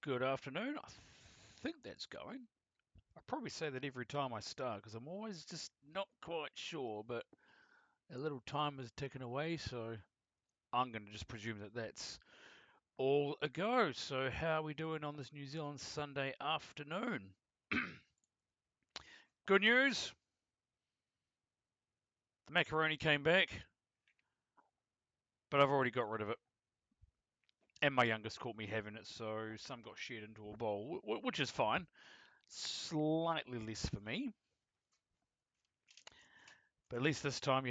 Good afternoon. I think that's going. I probably say that every time I start because I'm always just not quite sure, but a little time is ticking away, so I'm going to just presume that that's all a go. So, how are we doing on this New Zealand Sunday afternoon? Good news, the macaroni came back, but I've already got rid of it. And my youngest caught me having it, so some got shared into a bowl, which is fine. Slightly less for me, but at least this time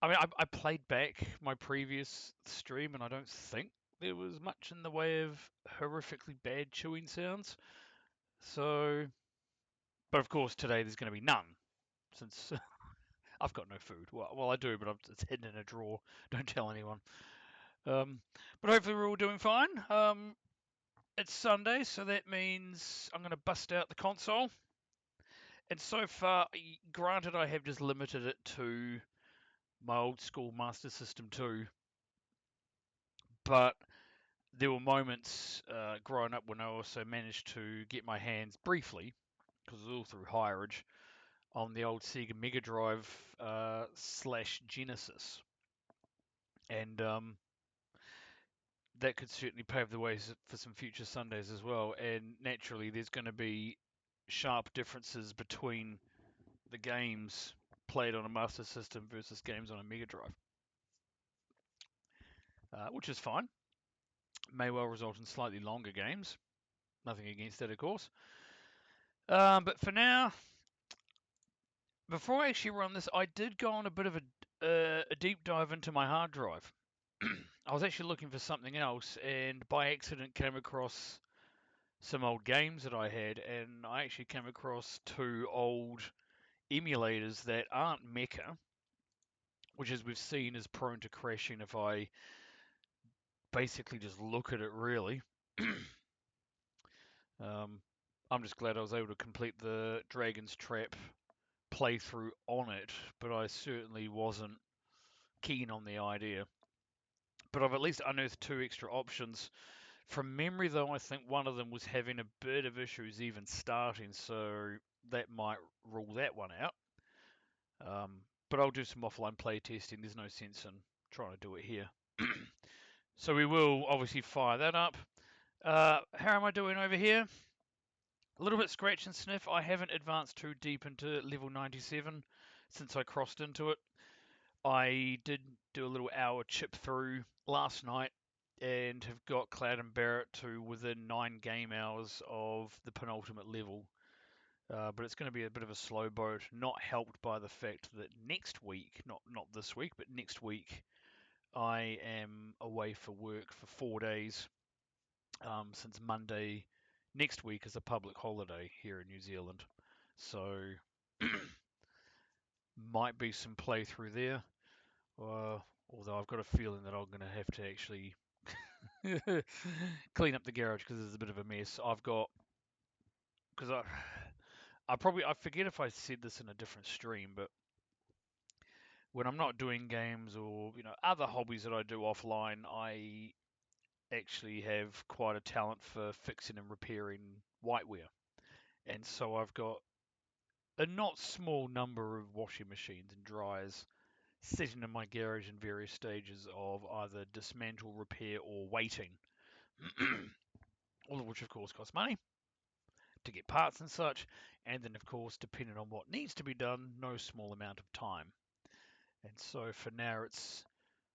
I played back my previous stream, and I don't think there was much in the way of horrifically bad chewing sounds. So, but of course, today there's going to be none since I've got no food. Well, I do, but it's hidden in a drawer. Don't tell anyone. Um, but hopefully, we're all doing fine. It's Sunday, so that means I'm going to bust out the console. And so far, granted, I have just limited it to my old school Master System 2, but there were moments growing up when I also managed to get my hands briefly, because it was all through hireage, on the old Sega Mega Drive slash Genesis, and that could certainly pave the way for some future Sundays as well. And naturally, there's going to be sharp differences between the games played on a Master System versus games on a Mega Drive, which is fine. May well result in slightly longer games. Nothing against that, of course. But for now, before I actually run this, I did go on a bit of a deep dive into my hard drive. I was actually looking for something else, and by accident came across some old games that I had, and I actually came across two old emulators that aren't Mecha, which, as we've seen, is prone to crashing if I basically just look at it. Really, um, I'm just glad I was able to complete the Dragon's Trap playthrough on it, but I certainly wasn't keen on the idea. But I've at least unearthed two extra options. From memory, though, I think one of them was having a bit of issues even starting, so that might rule that one out. But I'll do some offline play testing. There's no sense in trying to do it here. So we will obviously fire that up. How am I doing over here? A little bit scratch and sniff. I haven't advanced too deep into level 97 since I crossed into it. I did do a little hour chip through last night and have got Cloud and Barrett to within 9 game hours of the penultimate level. But it's going to be a bit of a slow boat, not helped by the fact that next week, not this week, but next week, I am away for work for 4 days. Since Monday next week is a public holiday here in New Zealand, so might be some playthrough there. Although I've got a feeling that I'm going to have to actually clean up the garage because it's a bit of a mess. I've got because I forget if I said this in a different stream, but when I'm not doing games or other hobbies that I do offline, I actually have quite a talent for fixing and repairing whiteware, and so I've got a not small number of washing machines and dryers sitting in my garage in various stages of either dismantle, repair, or waiting. All of which, of course, cost money to get parts and such, and then, of course, depending on what needs to be done, no small amount of time. And so for now,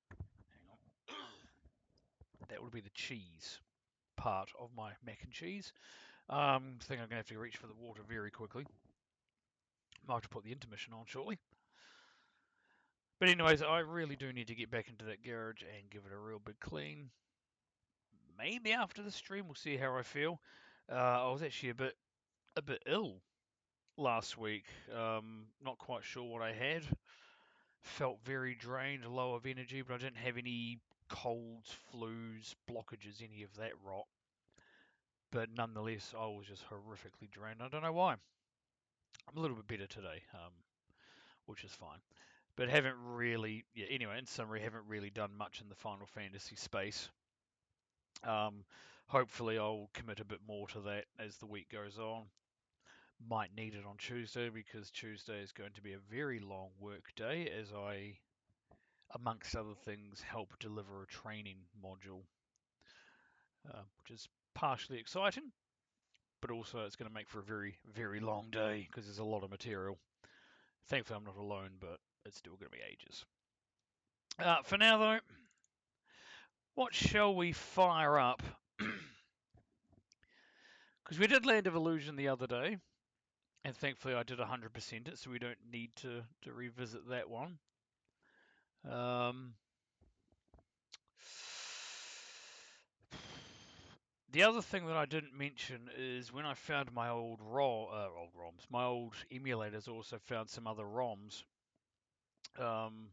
hang on, that would be the cheese part of my mac and cheese. I think I'm going to have to reach for the water very quickly. Might have to put the intermission on shortly. But anyways, I really do need to get back into that garage and give it a real big clean. Maybe after the stream, we'll see how I feel. I was actually a bit ill last week. Not quite sure what I had. Felt very drained, low of energy, but I didn't have any colds, flus, blockages, any of that rot. But nonetheless, I was just horrifically drained. I don't know why. I'm a little bit better today, which is fine. But haven't really, yeah. Anyway, in summary, haven't really done much in the Final Fantasy space. Um, hopefully I'll commit a bit more to that as the week goes on. Might need it on Tuesday because Tuesday is going to be a very long work day as I, amongst other things, help deliver a training module, which is partially exciting, but also it's going to make for a very, very long day because there's a lot of material. Thankfully, I'm not alone, but it's still going to be ages. For now, though, what shall we fire up? Because we did Land of Illusion the other day, and thankfully I did 100% it, so we don't need to revisit that one. The other thing that I didn't mention is when I found my old ROMs, my old emulators also found some other ROMs. I'm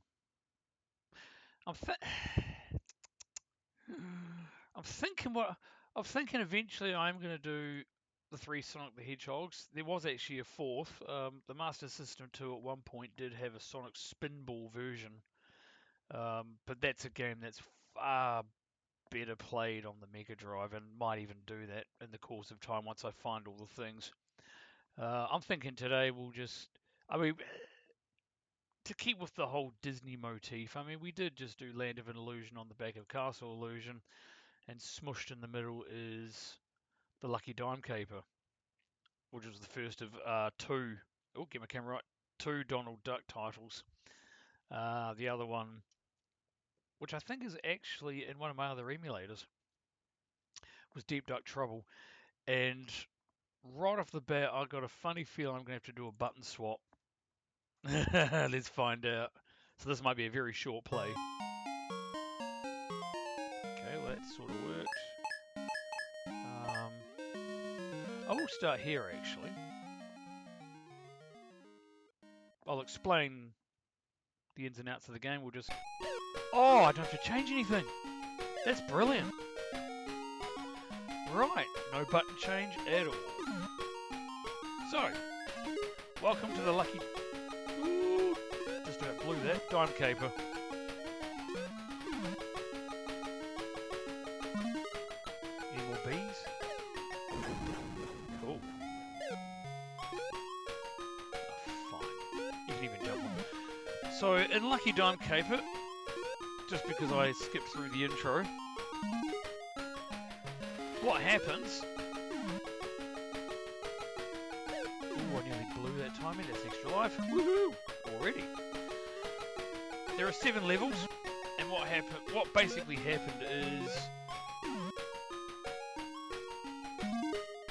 thinking eventually I'm going to do the 3 Sonic the Hedgehogs. There was actually a fourth. The Master System 2 at one point did have a Sonic Spinball version, but that's a game that's far better played on the Mega Drive and might even do that in the course of time once I find all the things. I'm thinking today we'll just, to keep with the whole Disney motif, we did just do Land of an Illusion on the back of Castle Illusion, and smushed in the middle is the Lucky Dime Caper, which was the first of 2, get my camera right, 2 Donald Duck titles. The other one, which I think is actually in one of my other emulators, was Deep Duck Trouble. And right off the bat, I got a funny feeling I'm going to have to do a button swap. Let's find out. So this might be a very short play. Okay, well that sort of works. I will start here actually. I'll explain the ins and outs of the game. We'll just... Oh, I don't have to change anything. That's brilliant. Right, no button change at all. So, welcome to the Lucky... Ooh, just about blew that. Dime Caper. Any more bees? Cool. Oh, fine. You can even jump on. So, in Lucky Dime Caper, just because I skipped through the intro, what happens... Ooh, I nearly blew that timing. That's extra life. Woohoo! Already. There are 7 levels, and what basically happened is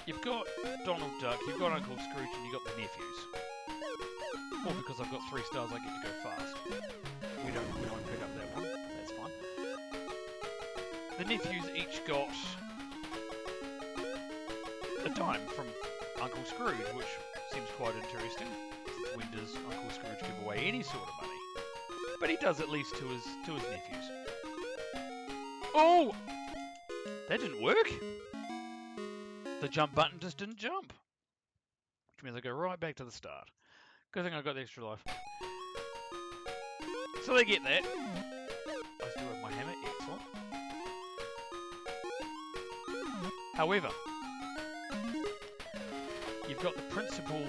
you've got Donald Duck, you've got Uncle Scrooge, and you've got the nephews. Or because I've got 3 stars, I get to go fast. We won't pick up that one. That's fine. The nephews each got a dime from Uncle Scrooge, which seems quite interesting. When does Uncle Scrooge give away any sort of money? But he does at least to his nephews. Oh! That didn't work. The jump button just didn't jump. Which means I go right back to the start. Good thing I got the extra life. So they get that. I still have my hammer. Excellent. However, you've got the principal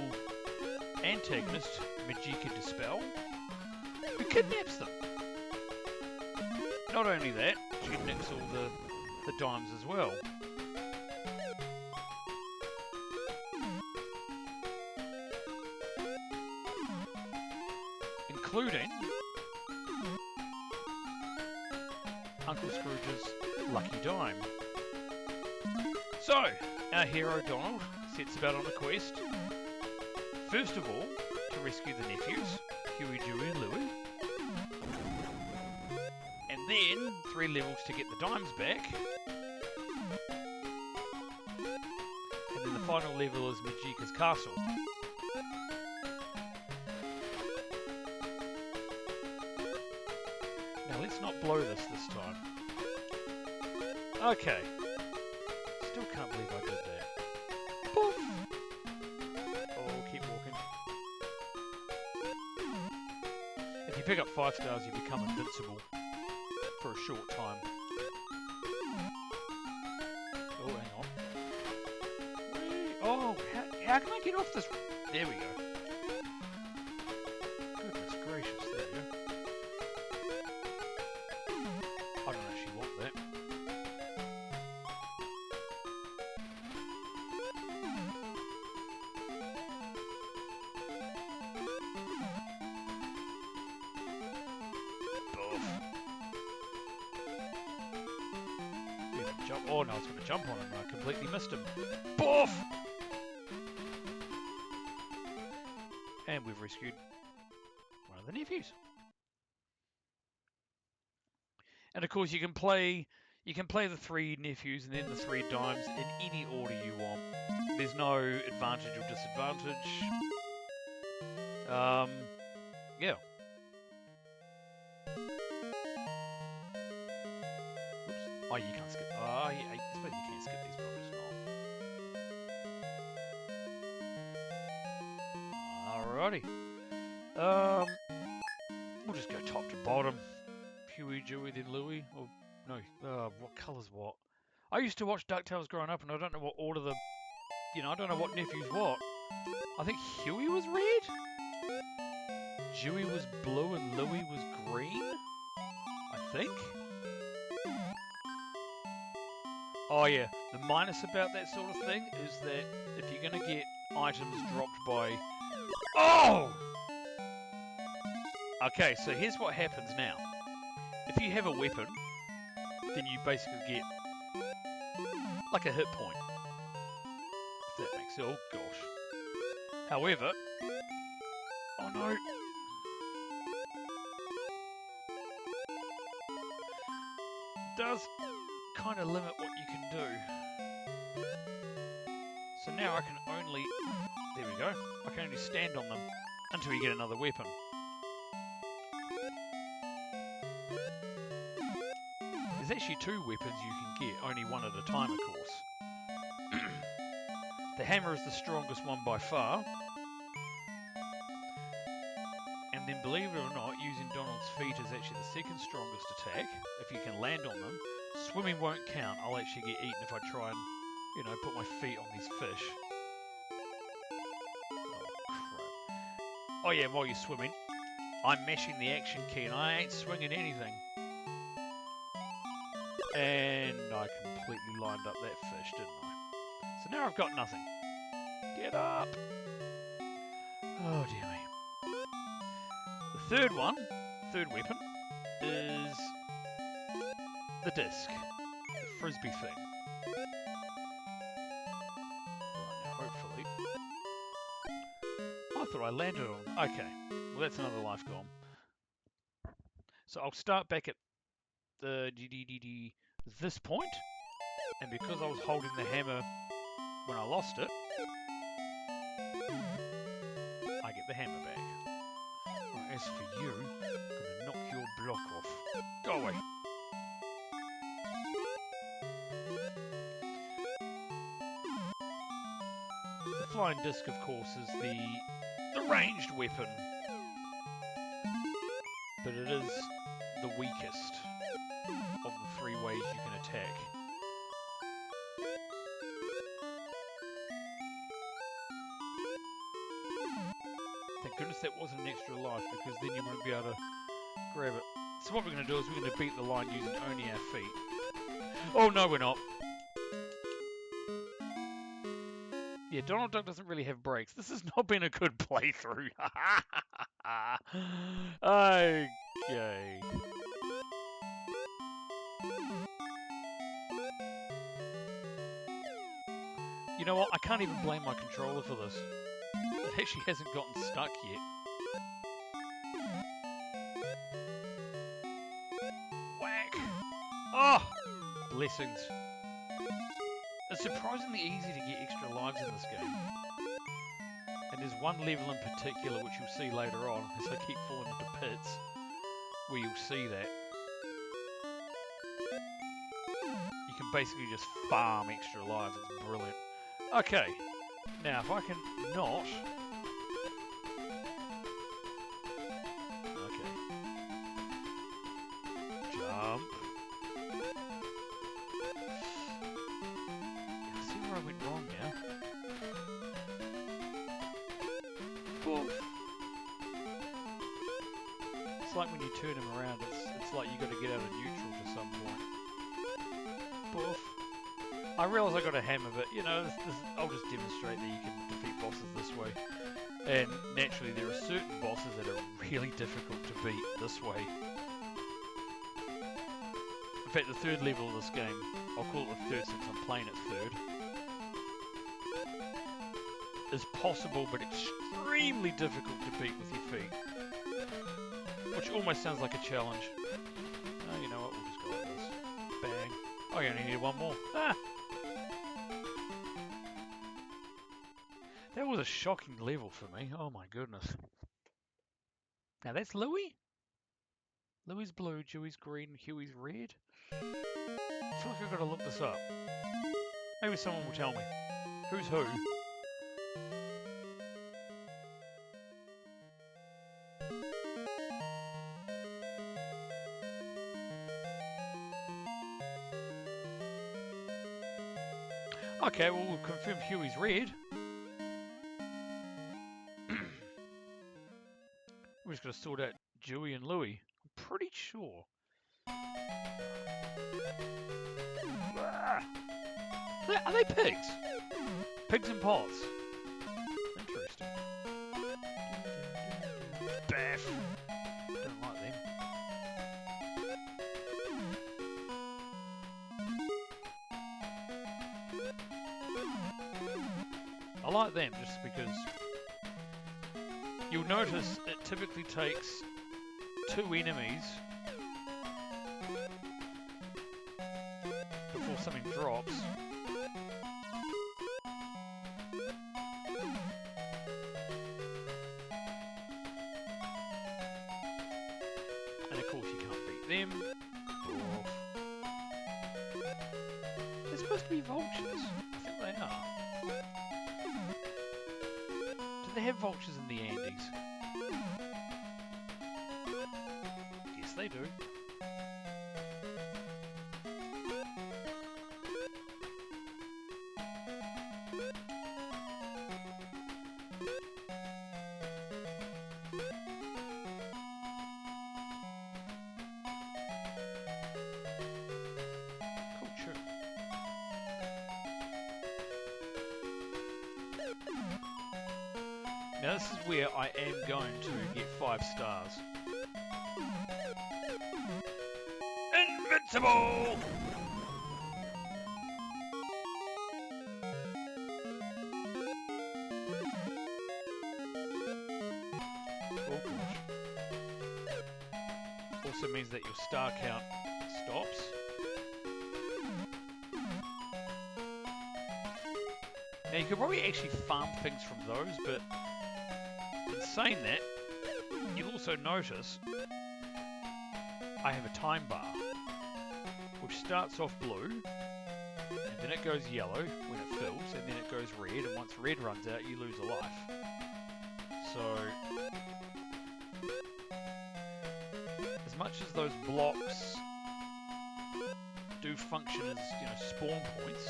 antagonist, Majika Dispel, who kidnaps them. Not only that, she nicks all the dimes as well. Including Uncle Scrooge's lucky dime. So, our hero Donald sets about on a quest. First of all, to rescue the nephews, Huey, Dewey and Louie. And then 3 levels to get the dimes back. And then the final level is Majika's castle. Now let's not blow this time. Okay. Still can't believe I did that. Poof! Oh, keep walking. If you pick up 5 stars, you become invincible for a short time. Oh, How can I get off this? There we go. Goodness gracious, there we go. I don't actually want that. Jump. Oh no, I was going to jump on him and I completely missed him. Boof! And we've rescued one of the nephews. And of course you can play the 3 nephews and then the 3 dimes in any order you want. There's no advantage or disadvantage. Yeah. Oops. Oh, you can't skip. Oh, yeah, I suppose you can skip these, but I'm just not. Alrighty. We'll just go top to bottom. Huey, Dewey, then Louie. Or no, what colour's what? I used to watch DuckTales growing up, and I don't know what order the, I don't know what nephew's what. I think Huey was red, Dewey was blue, and Louie was green. I think. Oh yeah, the minus about that sort of thing is that if you're gonna get items dropped by, okay, so here's what happens now. If you have a weapon, then you basically get like a hit point. If that makes sense. Oh gosh. However, oh no. It does kind of limit what you can do. So now I can only, there we go, I can only stand on them until you get another weapon. There's actually 2 weapons you can get, only one at a time, of course. The hammer is the strongest one by far. And then, believe it or not, using Donald's feet is actually the 2nd strongest attack, if you can land on them. Swimming won't count, I'll actually get eaten if I try and, put my feet on these fish. Oh, crap. Oh yeah, while you're swimming, I'm mashing the action key and I ain't swinging anything. And I completely lined up that fish, didn't I? So now I've got nothing. Get up! Oh dear me. The third weapon, is the disc. The frisbee thing. Right, now hopefully. I thought I landed on. Okay, well that's another life gone. So I'll start back at the this point, and because I was holding the hammer when I lost it, I get the hammer back. Right, as for you, I'm gonna knock your block off. Go away. The flying disc, of course, is the ranged weapon, but it is the weakest of the 3 ways you can attack. Thank goodness that wasn't an extra life, because then you wouldn't be able to grab it. So what we're going to do is we're going to beat the line using only our feet. Oh no, we're not. Yeah, Donald Duck doesn't really have brakes. This has not been a good playthrough. Okay. You know what? I can't even blame my controller for this. It actually hasn't gotten stuck yet. Whack! Oh! Blessings. It's surprisingly easy to get extra lives in this game. And there's one level in particular, which you'll see later on, as I keep falling into pits, where you'll see that. You can basically just farm extra lives, it's brilliant. Okay, now if I can not... Okay. Jump. See where I went wrong now? it's like when you turn him around, it's like you got to get out of neutral to some point. Boof. I realise I got a hammer, but you know, I'll just demonstrate that you can defeat bosses this way. And naturally, there are certain bosses that are really difficult to beat this way. In fact, the third level of this game, I'll call it the third since I'm playing it third, is possible but extremely difficult to beat with your feet. Which almost sounds like a challenge. Oh, you know what, we'll just go like this. Bang. Oh, you only need one more. Ah! That was a shocking level for me. Oh my goodness. Now that's Louis? Louis blue, Dewey's green, Huey's red? I feel like I've got to look this up. Maybe someone will tell me. Who's who? Okay, well we'll confirm Huey's red. We're just going to sort out Dewey and Louie. I'm pretty sure. Ah! Are they pigs? Pigs in pots. Interesting. Baff. Don't like them. I like them just because you'll notice it typically takes 2 enemies before something drops. And of course you can't beat them. Oh. They're supposed to be vultures. I think they are. Do they have vultures in the Andes? Yes, they do. Cool, true. Now this is where I am going to get 5 stars. Invincible! Oh gosh. Also means that your star count stops. Now you could probably actually farm things from those, but in saying that, you'll also notice I have a time bar, which starts off blue, and then it goes yellow when it fills, and then it goes red, and once red runs out, you lose a life. So, as much as those blocks do function as, you know, spawn points.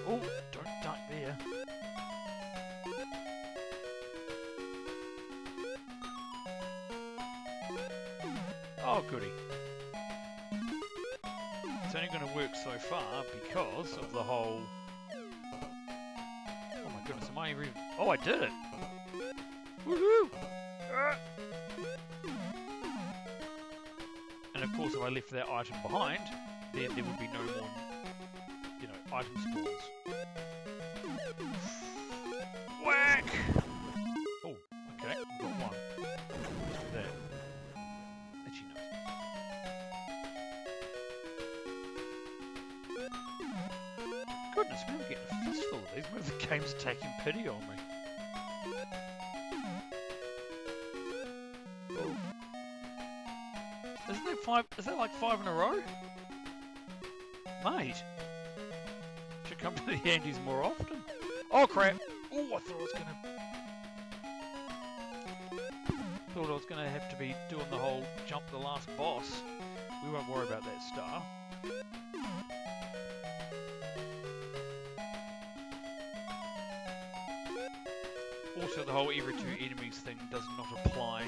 Oh, don't duck there. Oh, goody. It's only going to work so far because of the whole... Oh my goodness, am I even... Oh, I did it! Woohoo! And of course, if I left that item behind, then there would be no more, you know, item spawns. Whack! Oh, okay, we've got one. Let's do that. Actually, no. Goodness, we're getting a fistful of these. Maybe the game's taking pity on me. Oh. Isn't there 5? Is that like 5 in a row? Mate. Should come to the Andes more often. Oh crap! Oh, I thought I was gonna have to be doing the whole jump the last boss. We won't worry about that star. Also, the whole every 2 enemies thing does not apply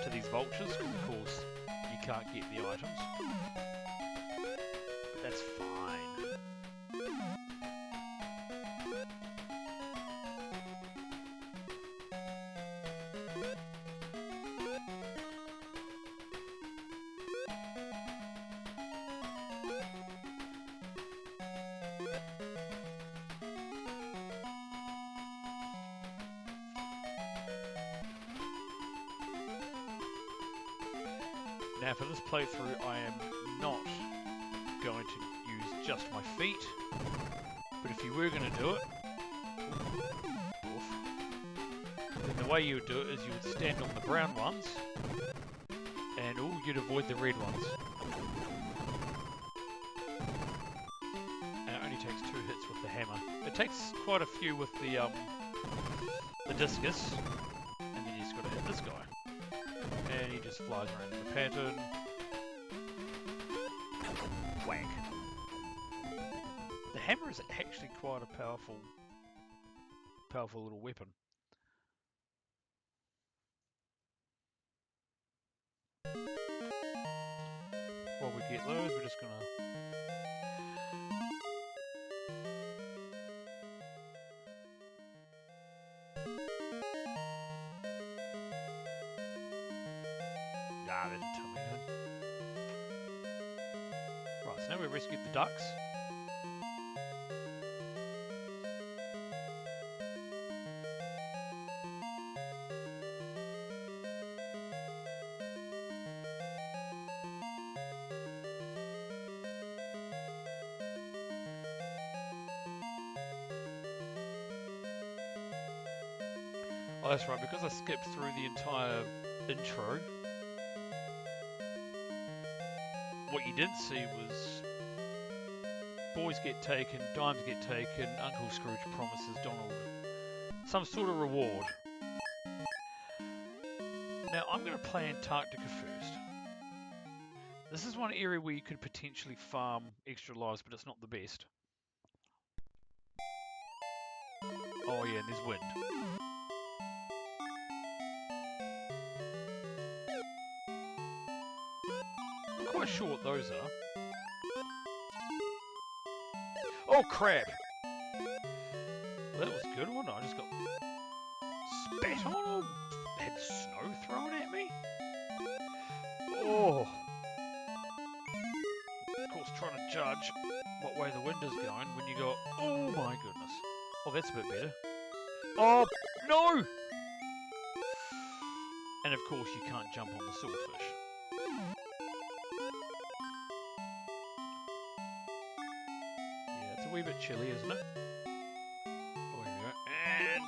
to these vultures, because of course you can't get the items. But that's fine. Now for this playthrough I am not going to use just my feet, but if you were going to do it, then the way you would do it is you would stand on the brown ones, and you'd avoid the red ones. And it only takes 2 hits with the hammer. It takes quite a few with the discus, and then you just got to hit this guy. And he just flies around in the pattern. Whack. The hammer is actually quite a powerful little weapon. While we get those, we're just gonna... Ah, they didn't tell me that. Right, so now we've rescued the ducks. Oh, that's right, because I skipped through the entire intro, what you didn't see was boys get taken, dimes get taken, Uncle Scrooge promises Donald some sort of reward. Now, I'm going to play Antarctica first. This is one area where you could potentially farm extra lives, but it's not the best. Oh yeah, and there's wind. I'm not quite sure what those are. Oh crap! Well, that was good, wasn't it? I just got spat on or had snow thrown at me. Oh! Of course, trying to judge what way the wind is going when you go, oh my goodness. Oh, that's a bit better. Oh, no! And of course, you can't jump on the swordfish. Yeah, it's a wee bit chilly, isn't it? Oh, here we go. And...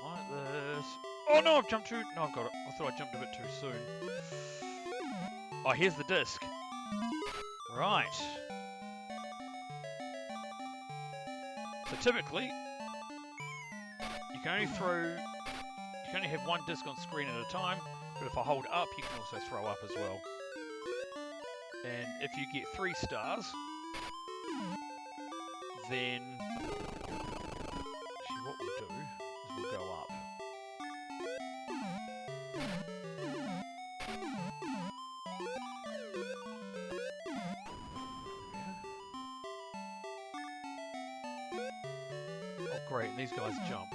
don't like this. Oh no, I've jumped too... no, I've got it. I thought I jumped a bit too soon. Oh, here's the disc. Right. So typically, you can only have one disc on screen at a time, but if I hold up, you can also throw up as well. And if you get 3 stars, then actually what we'll do is we'll go up. Oh great, and these guys jump.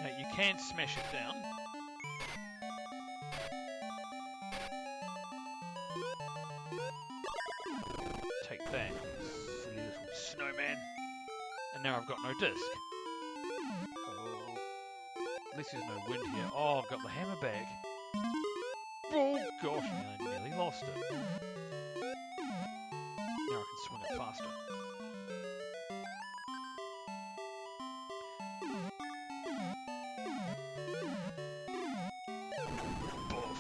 Now you can smash it down. Take that, silly little snowman. And now I've got no disc. Oh, at least there's no wind here. Oh, I've got the hammer back. Oh gosh, I nearly lost it. Now I can swing it faster. Boof.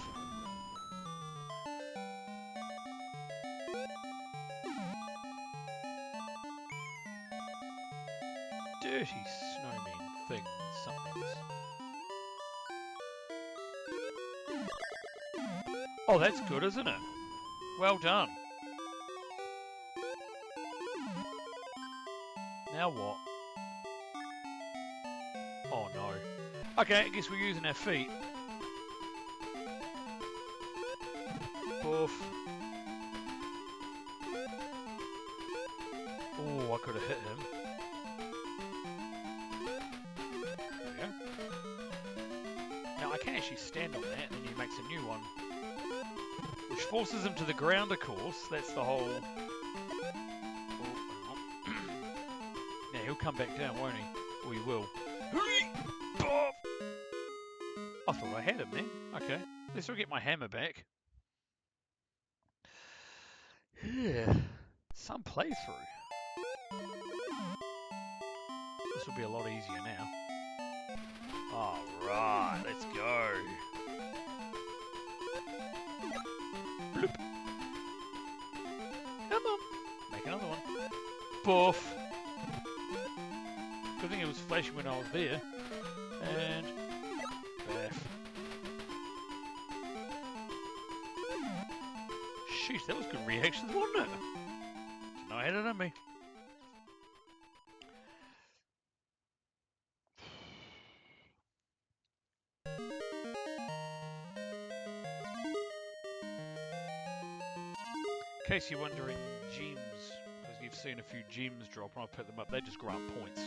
Dirty snowman things, somethings. Oh, that's good, isn't it? Well done. Now what? Oh no. Okay, I guess we're using our feet. Poof. Oh, I could have hit him. There we go. Now I can actually stand on that and then he makes a new one. Which forces him to the ground, of course. That's the whole... Oh. Now he'll come back down, won't he? Or he will. I thought I had him then. Okay. Let's go get my hammer back. Yeah. Some playthrough. This will be a lot easier now. Alright, let's go. Bloop. Come on. Make another one. Poof. Good thing it was flashing when I was there. And... baff. Sheesh, that was good reactions, wasn't it? No, I had it on me. In case you're wondering, gems, because you've seen a few gems drop and I put them up, they just grant points.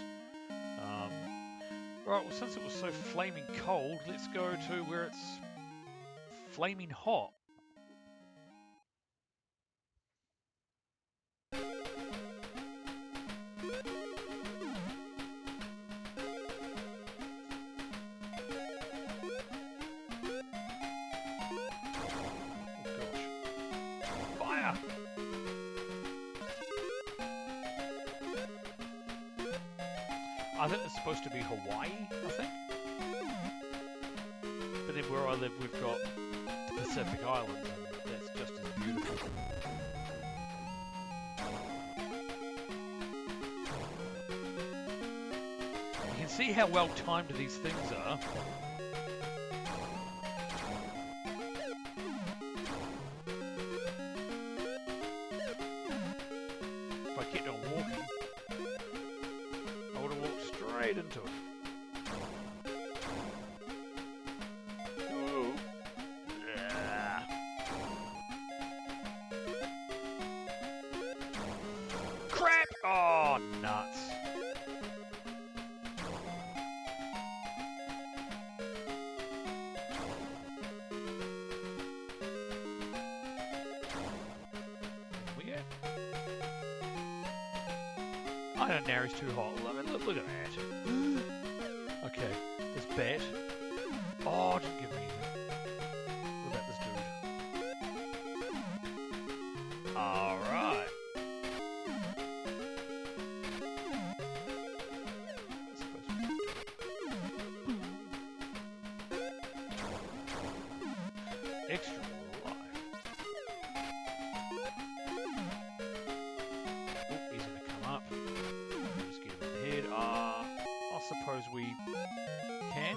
Right, well since it was so flaming cold, let's go to where it's flaming hot. I think it's supposed to be Hawaii, I think. But then where I live, we've got the Pacific Islands, and that's just as beautiful. You can see how well timed these things are. If I kept on walking, I would have walked straight into it. Oh. Yeah. Crap! Oh, nuts. I don't know, he's too hot. I mean, look at that. Okay, this bat. Oh, didn't give me anything. What about this dude? Alright. Extra life. Oh, he's gonna come up. Just get him in the head. I suppose we can.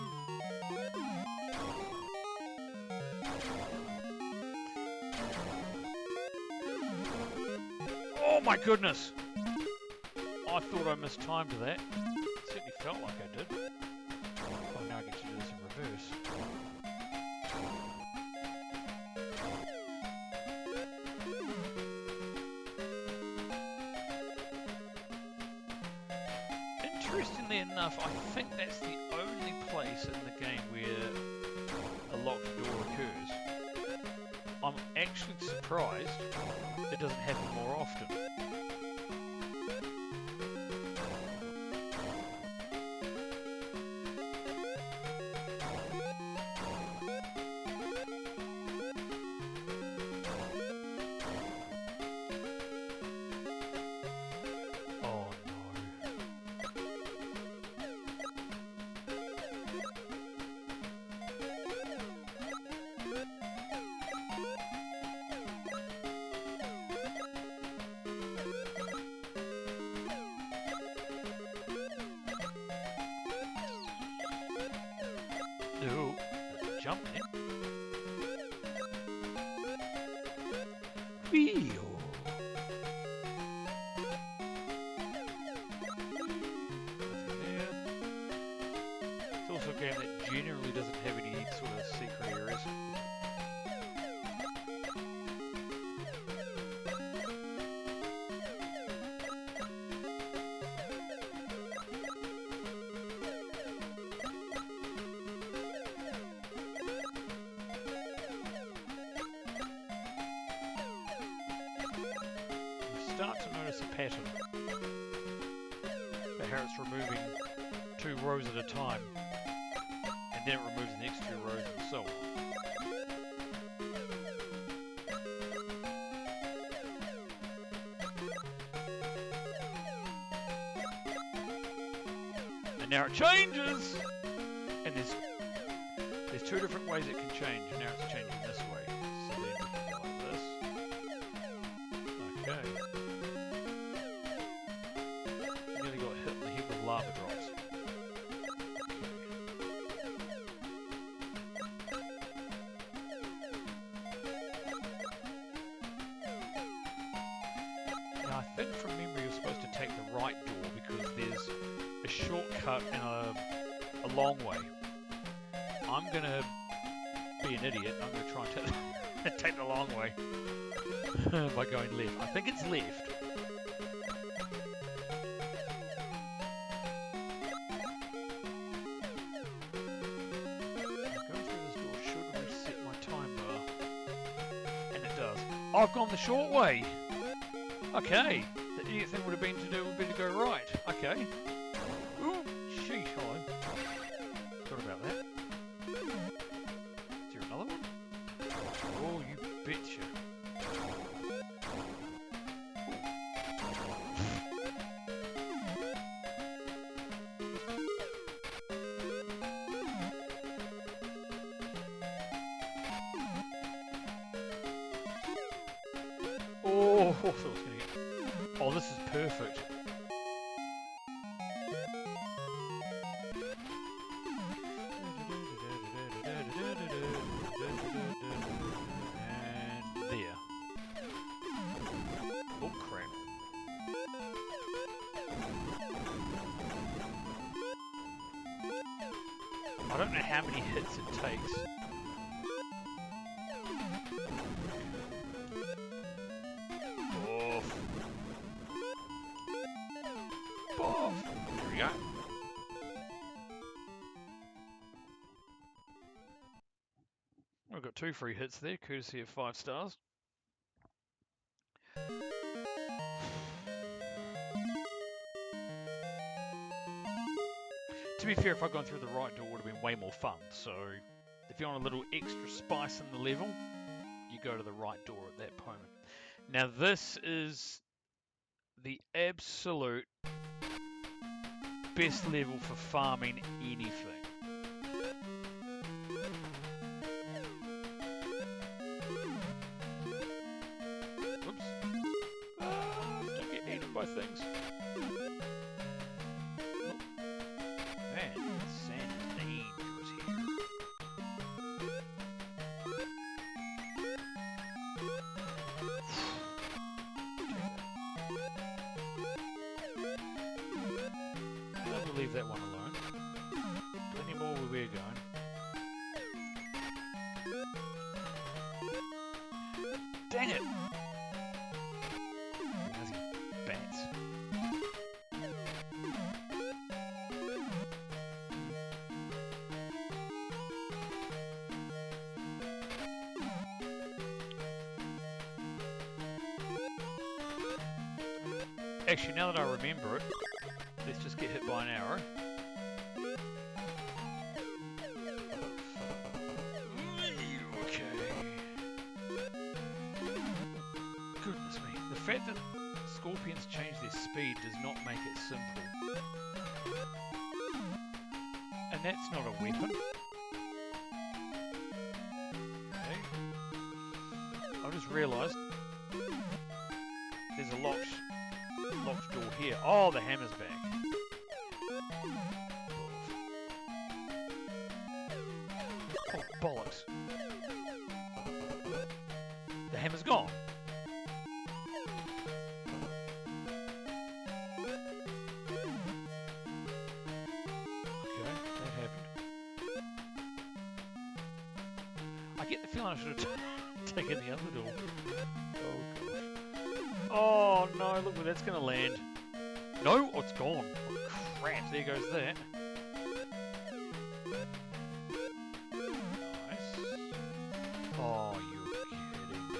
Oh my goodness! I thought I mistimed that. It certainly felt like I did. Oh, now I get to do this in reverse. Interestingly enough, I think that's the only place in the game where a locked door occurs. I'm actually surprised it doesn't happen more often. Oh no. No, jump in. Wheel. Nothing there. a game that generally doesn't have any sort of secret areas. Start to notice a pattern for how it's removing 2 rows at a time, and then it removes the next 2 rows and so on. And now it changes, and there's 2 different ways it can change, and now it's changing this way. So then we can go like this. Okay. Nearly got hit in the head with lava drops. Now I think from memory you're supposed to take the right door because there's a shortcut and a long way. I'm gonna be an idiot and I'm gonna try and take the long way by going left. I think it's left. Going through this door should reset my time bar. And it does. I've gone the short way! Okay. The idiot thing would have been to go right. Okay. Ooh, sheesh, hello. Sorry about that. Is there another one? Oh, you betcha. Oh, I thought I was going to get... Oh, this is perfect. And there. Oh, crap. I don't know how many hits it takes. There we go. I've got 2 free hits there, courtesy of 5 stars. To be fair, if I'd gone through the right door, it would have been way more fun. So, if you want a little extra spice in the level, you go to the right door at that moment. Now, this is the absolute best level for farming anything. Oops. Don't get eaten by things. Oh. Man, the sand is dangerous here. Leave that one alone. Plenty more where we're going. Dang it! Lousy bats. Actually, now that I remember it, let's just get hit by an arrow. Okay. Goodness me. The fact that scorpions change their speed does not make it simple. And that's not a weapon. Okay. I just realised there's a locked door here. Oh, the hammer's back. Oh, bollocks. The hammer's gone. Okay, that happened. I get the feeling I should have taken the other door. Oh gosh. Oh no, look where that's going to land. No, oh, it's gone. Oh crap, there goes that. Nice. Oh, you're kidding me.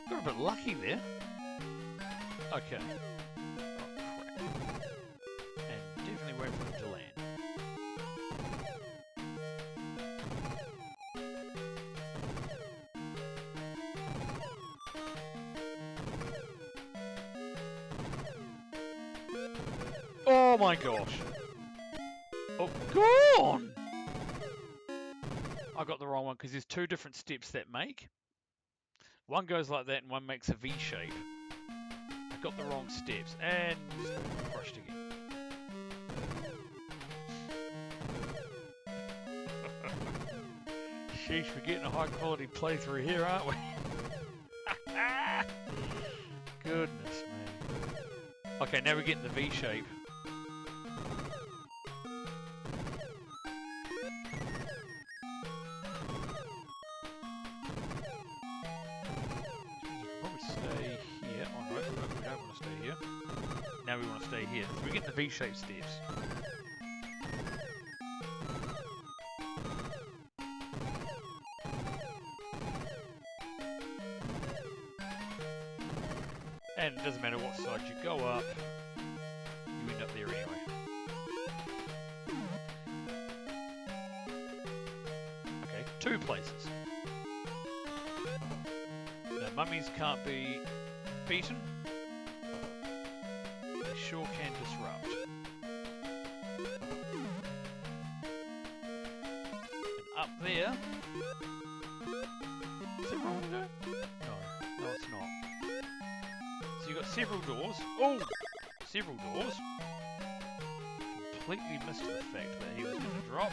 Got a bit lucky there. Okay. Oh crap. And definitely wait for it to land. Oh my gosh. Oh, gone! I got the wrong one because there's two different steps that make. One goes like that and one makes a V shape. I got the wrong steps and crushed again. Sheesh, we're getting a high quality playthrough here, aren't we? Goodness me. Okay, now we're getting the V shape. Now we want to stay here. So we get the V-shaped steps. And it doesn't matter what side you go up, you end up there anyway. Okay, two places. The mummies can't be beaten. Sure can disrupt. And up there... Is it wrong to go? No, it's not. So you've got several doors. Oh! Several doors. Completely missed the fact that he was going to drop.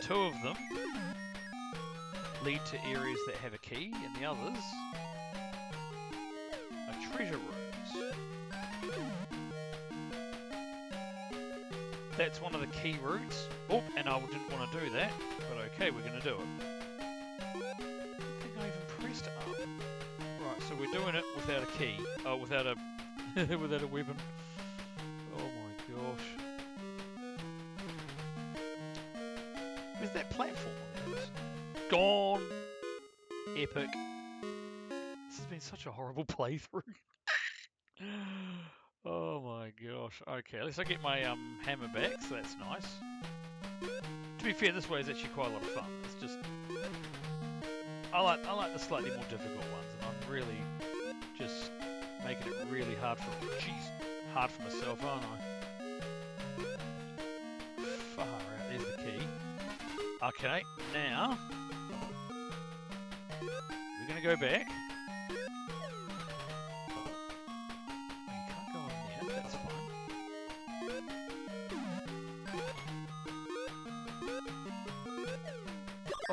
Two of them lead to areas that have a key, and the others... treasure rooms. That's one of the key routes. Oh, and I didn't want to do that, but okay, we're going to do it. I don't think I even pressed up. Right, so we're doing it without a key. Oh, without a without a weapon. Oh my gosh. Where's that platform? Gone. Epic. This has been such a horrible playthrough. Oh my gosh. Okay, at least I get my hammer back, so that's nice. To be fair, this way is actually quite a lot of fun. It's just I like the slightly more difficult ones, and I'm really just making it really hard for myself, aren't I? Far out. There's the key. Okay, now we're gonna go back.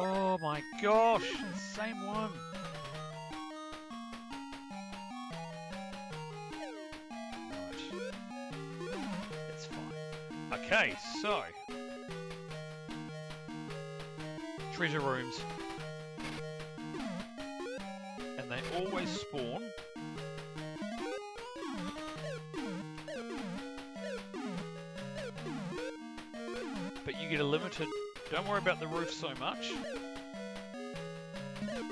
Oh my gosh, same one. Right. That's fine. Okay, so treasure rooms. And they always spawn but you get a limited. Don't worry about the roof so much.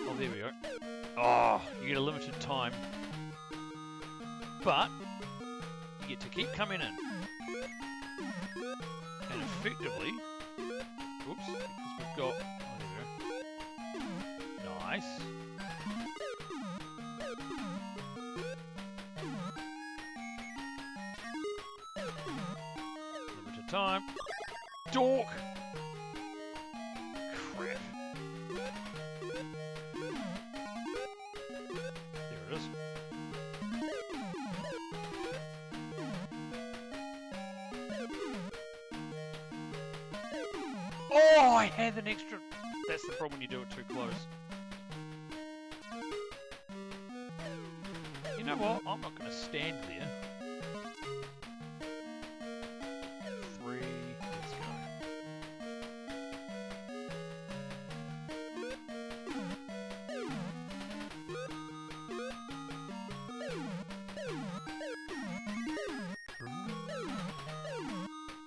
Oh, there we go. Oh, you get a limited time. But you get to keep coming in. And effectively... Oops, because we've got... Oh, there we go. Nice. Limited time. Dork! Crap. There it is. I had an extra... That's the problem when you do it too close. You know what? I'm not going to stand there. 3, let's go.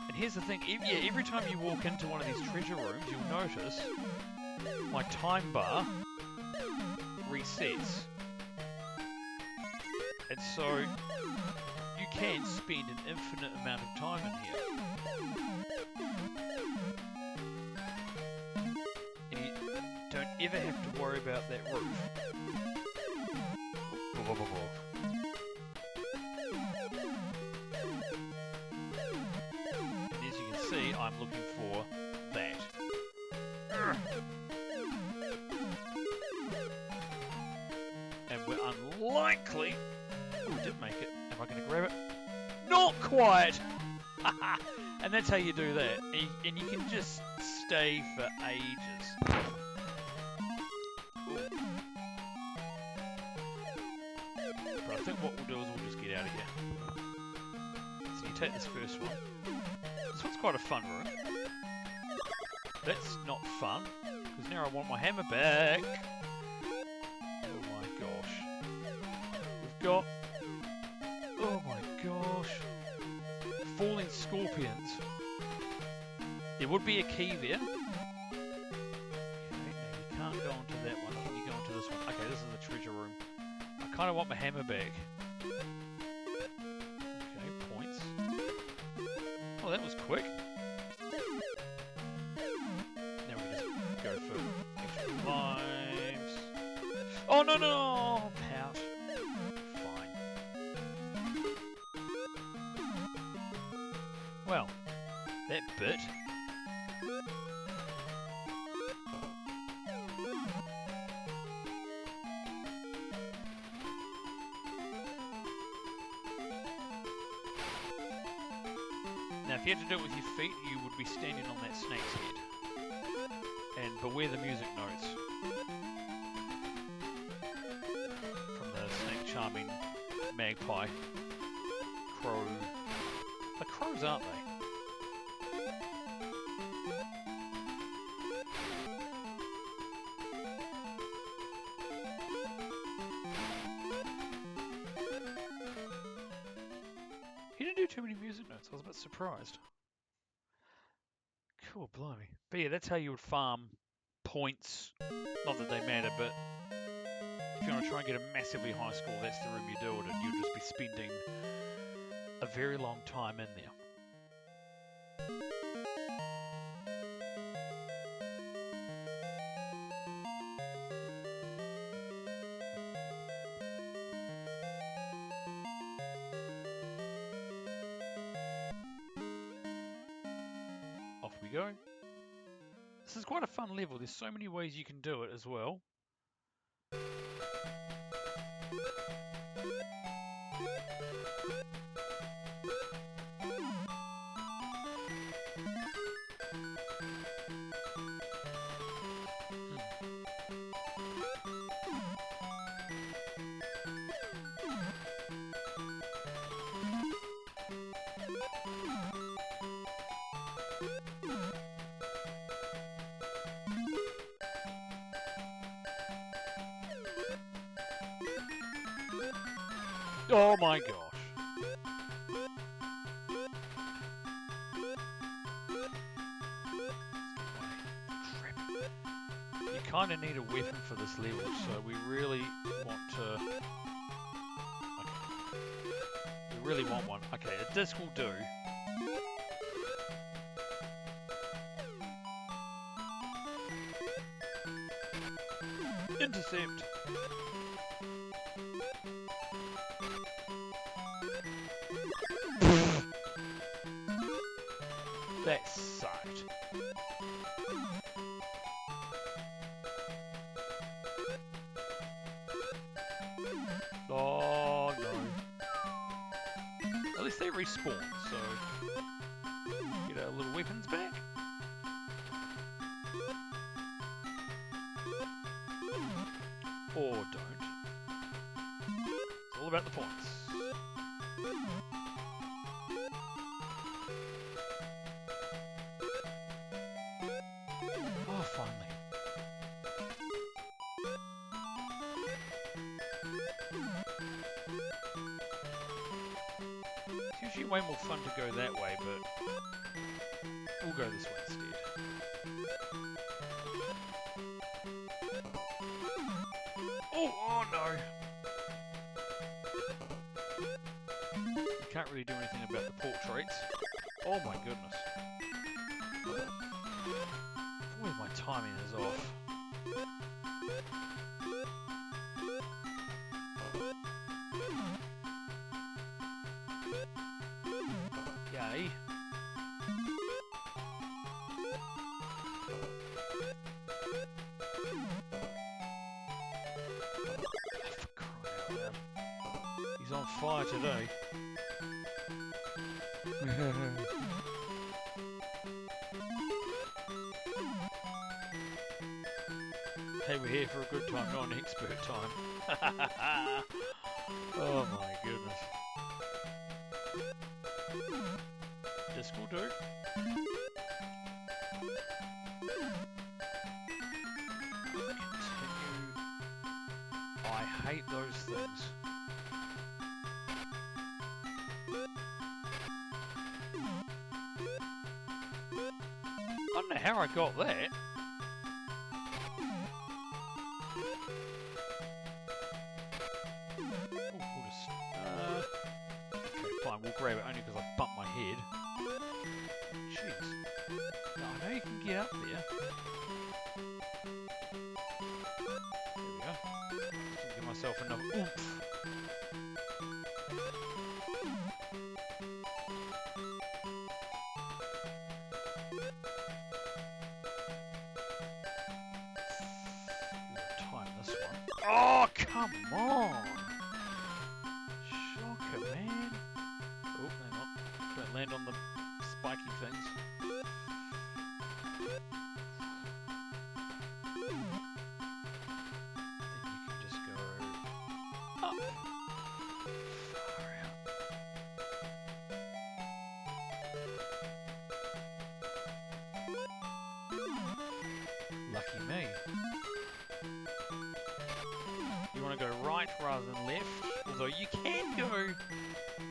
And here's the thing, every time you walk into one of these treasure rooms, you'll notice my time bar resets. And so, you can spend an infinite amount of time in here. And you don't ever have to worry about that roof. And as you can see, I'm looking for that. And we're unlikely... Oh, we did make it. Am I going to grab it? Not quite! And that's how you do that. And you can just stay for ages. Ooh. But I think what we'll do is we'll just get out of here. So you take this first one. This one's quite a fun room. That's not fun, because now I want my hammer back. Oh my gosh. We've got... Oh my gosh. Falling scorpions. There would be a key there. Okay, now you can't go onto that one. Can you go onto this one? Okay, this is the treasure room. I kind of want my hammer back. Okay, points. Oh, that was quick. Now we just go for extra lives. Oh, no, no! Pout. Well, that bit. Now, if you had to do it with your feet, you would be standing on that snake's head. And beware the music notes from the snake charming magpie crow. They're crows, aren't they? He didn't do too many music notes. I was a bit surprised. Cool, blimey. But yeah, that's how you would farm points. Not that they matter, but if you want to try and get a massively high score, that's the room you do it, and you'll just be spending a very long time in there. Off we go. This is quite a fun level. There's so many ways you can do it as well. Oh my gosh. You kind of need a weapon for this level, so we really want to... Okay. We really want one. Okay, a disc will do. Intercept. That sucked. Oh no. At least they respawn, so get our little weapons back. or don't. It's all about the points. Oh, finally. It's usually way more fun to go that way, but we'll go this way instead. Oh no! You can't really do anything about the portraits. Oh my goodness. Boy, my timing is off. Yay. He's on fire today. Hey, we're here for a good time, not an expert time. Oh my goodness. This will do. Continue. I hate those things. I don't know how I got that. Okay, fine, we'll grab it only because I bumped my head. Jeez. No, I know you can get up there. There we go. Just give myself another oomph. Oh, come on! Shocker, man. Oh, hang on. Don't land on the spiky things. Then you can just go up. Far out. Lucky me. You want to go right rather than left, although you can go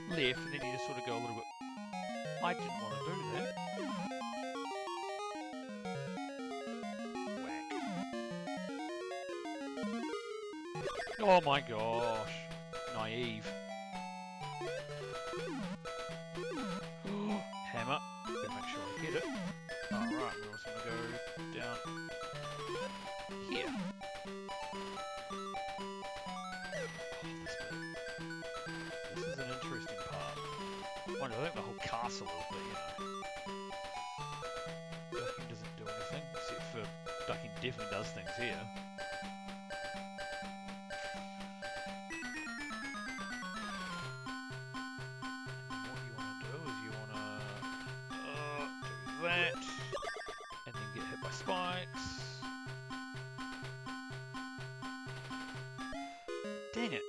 left and then you just sort of go a little bit. I didn't want to do that. Whack. Oh my gosh. Naive. Hammer. Gotta make sure I get it. Alright, we're also going to go down here. This is an interesting part. I think the whole castle is, but you know. Ducking doesn't do anything, except for ducking definitely does things here. And what you want to do is you want to do that, and then get hit by spikes. Dang it.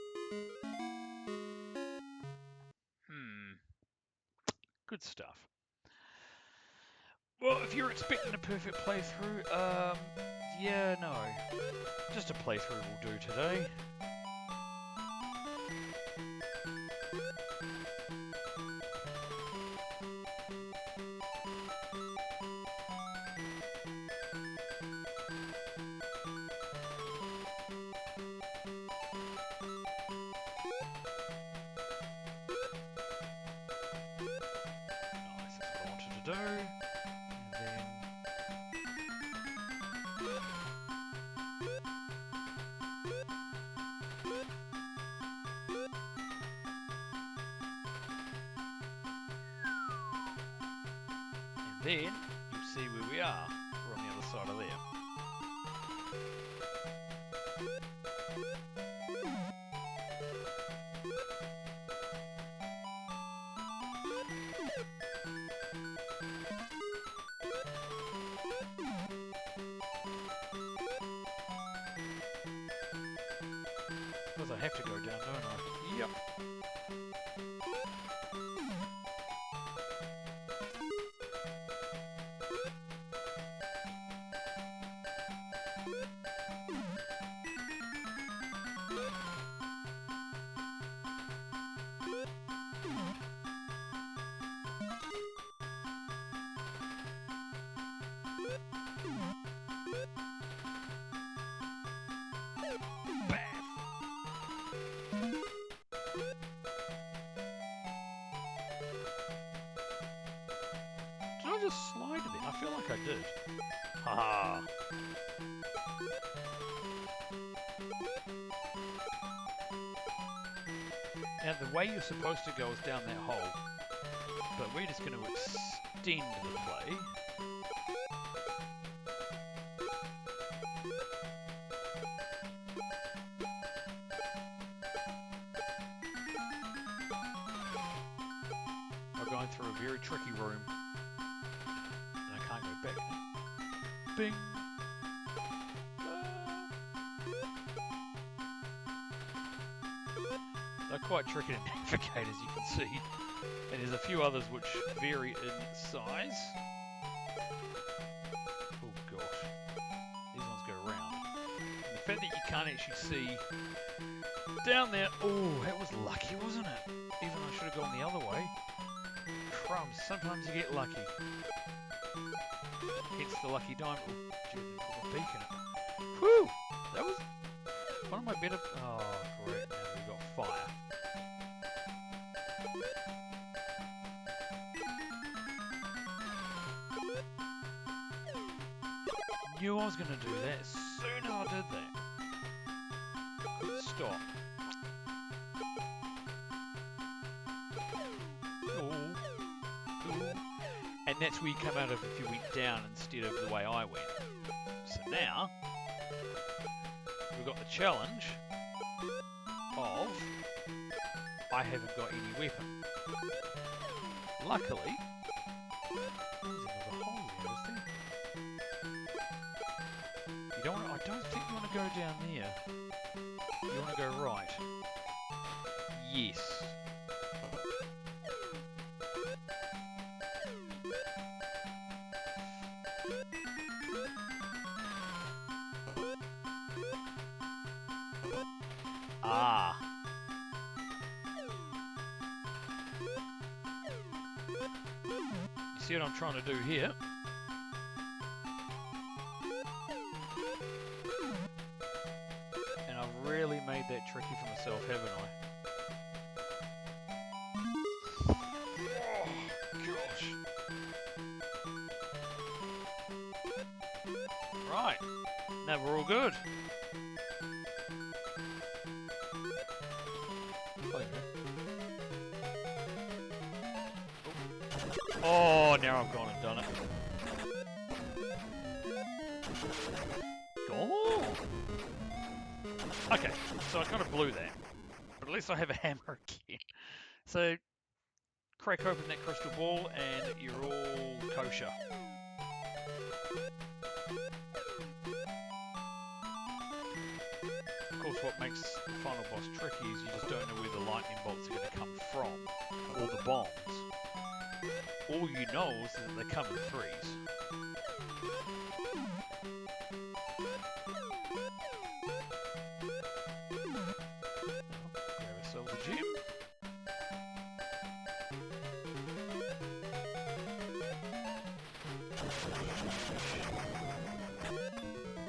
Good stuff. Well, if you're expecting a perfect playthrough, yeah, no. Just a playthrough will do today. Do, and then you'll see where we are. We're on the other side of there. I have to go down, don't I? Yep. Did I just slide it in? I feel like I did. Haha. Now the way you're supposed to go is down that hole, but we're just going to extend the play. We're going through a very tricky room, and I can't go back now. Bing! They're quite tricky to navigate, as you can see. And there's a few others which vary in size. Oh gosh. These ones go around. And the fact that you can't actually see down there. Oh, that was lucky, wasn't it? Even I should have gone the other way. Crumbs, sometimes you get lucky. Hence the lucky diamond. Oh, gee, I put a beak in it. Whew! That was one of my better. Oh, great. Now we've got fire. Knew I was going to do that as soon as I did that. Couldn't stop. Ooh. And that's where you come out of if you went down instead of the way I went. So now, we've got the challenge of I haven't got any weapon. Luckily, there's another hole there, is there? You don't want to, I don't think you want to go down there. You want to go right. Yes. Ah. You see what I'm trying to do here? And I've really made that tricky for myself, haven't I? Oh, gosh. Right. Now we're all good. Oh, now I've gone and done it. Oh! Okay, so I kind of blew that. But at least I have a hammer again. So, crack open that crystal ball and you're all kosher. Of course, what makes the final boss tricky is you just don't know where the lightning bolts are going to come from, or the bombs. All you know is that they come in threes. Grab ourselves a gem.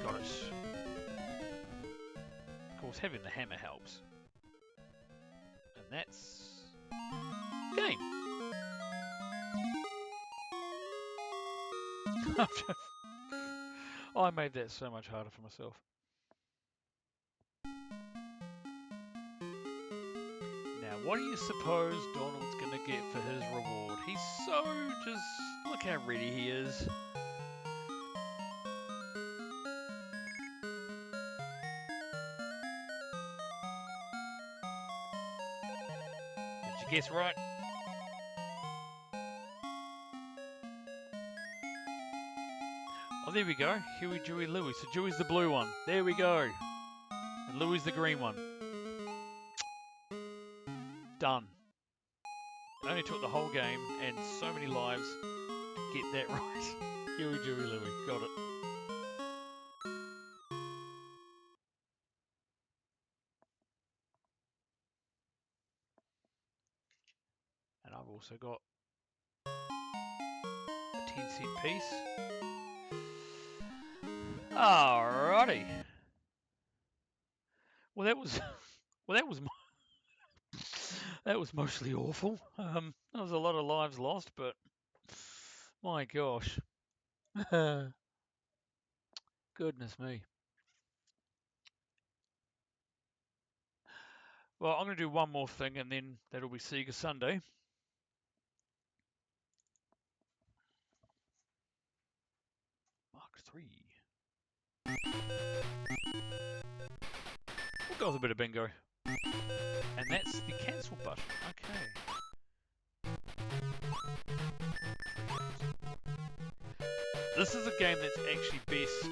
Got it. Of course, having the hammer helps. And that's game. Oh, I made that so much harder for myself. Now, what do you suppose Donald's going to get for his reward? He's so just... Look how ready he is. Did you guess right? Oh, there we go. Huey, Dewey, Louie. So Dewey's the blue one. There we go. And Louie's the green one. Done. It only took the whole game and so many lives to get that right. Huey, Dewey, Louie. Got it. And I've also got a 10-cent piece. Alrighty. Well, that was that was mostly awful. There was a lot of lives lost, but my gosh, goodness me. Well, I'm going to do one more thing, and then that'll be Sega Sunday. Mark III. We'll go with a bit of bingo. And that's the cancel button. Okay. This is a game that's actually best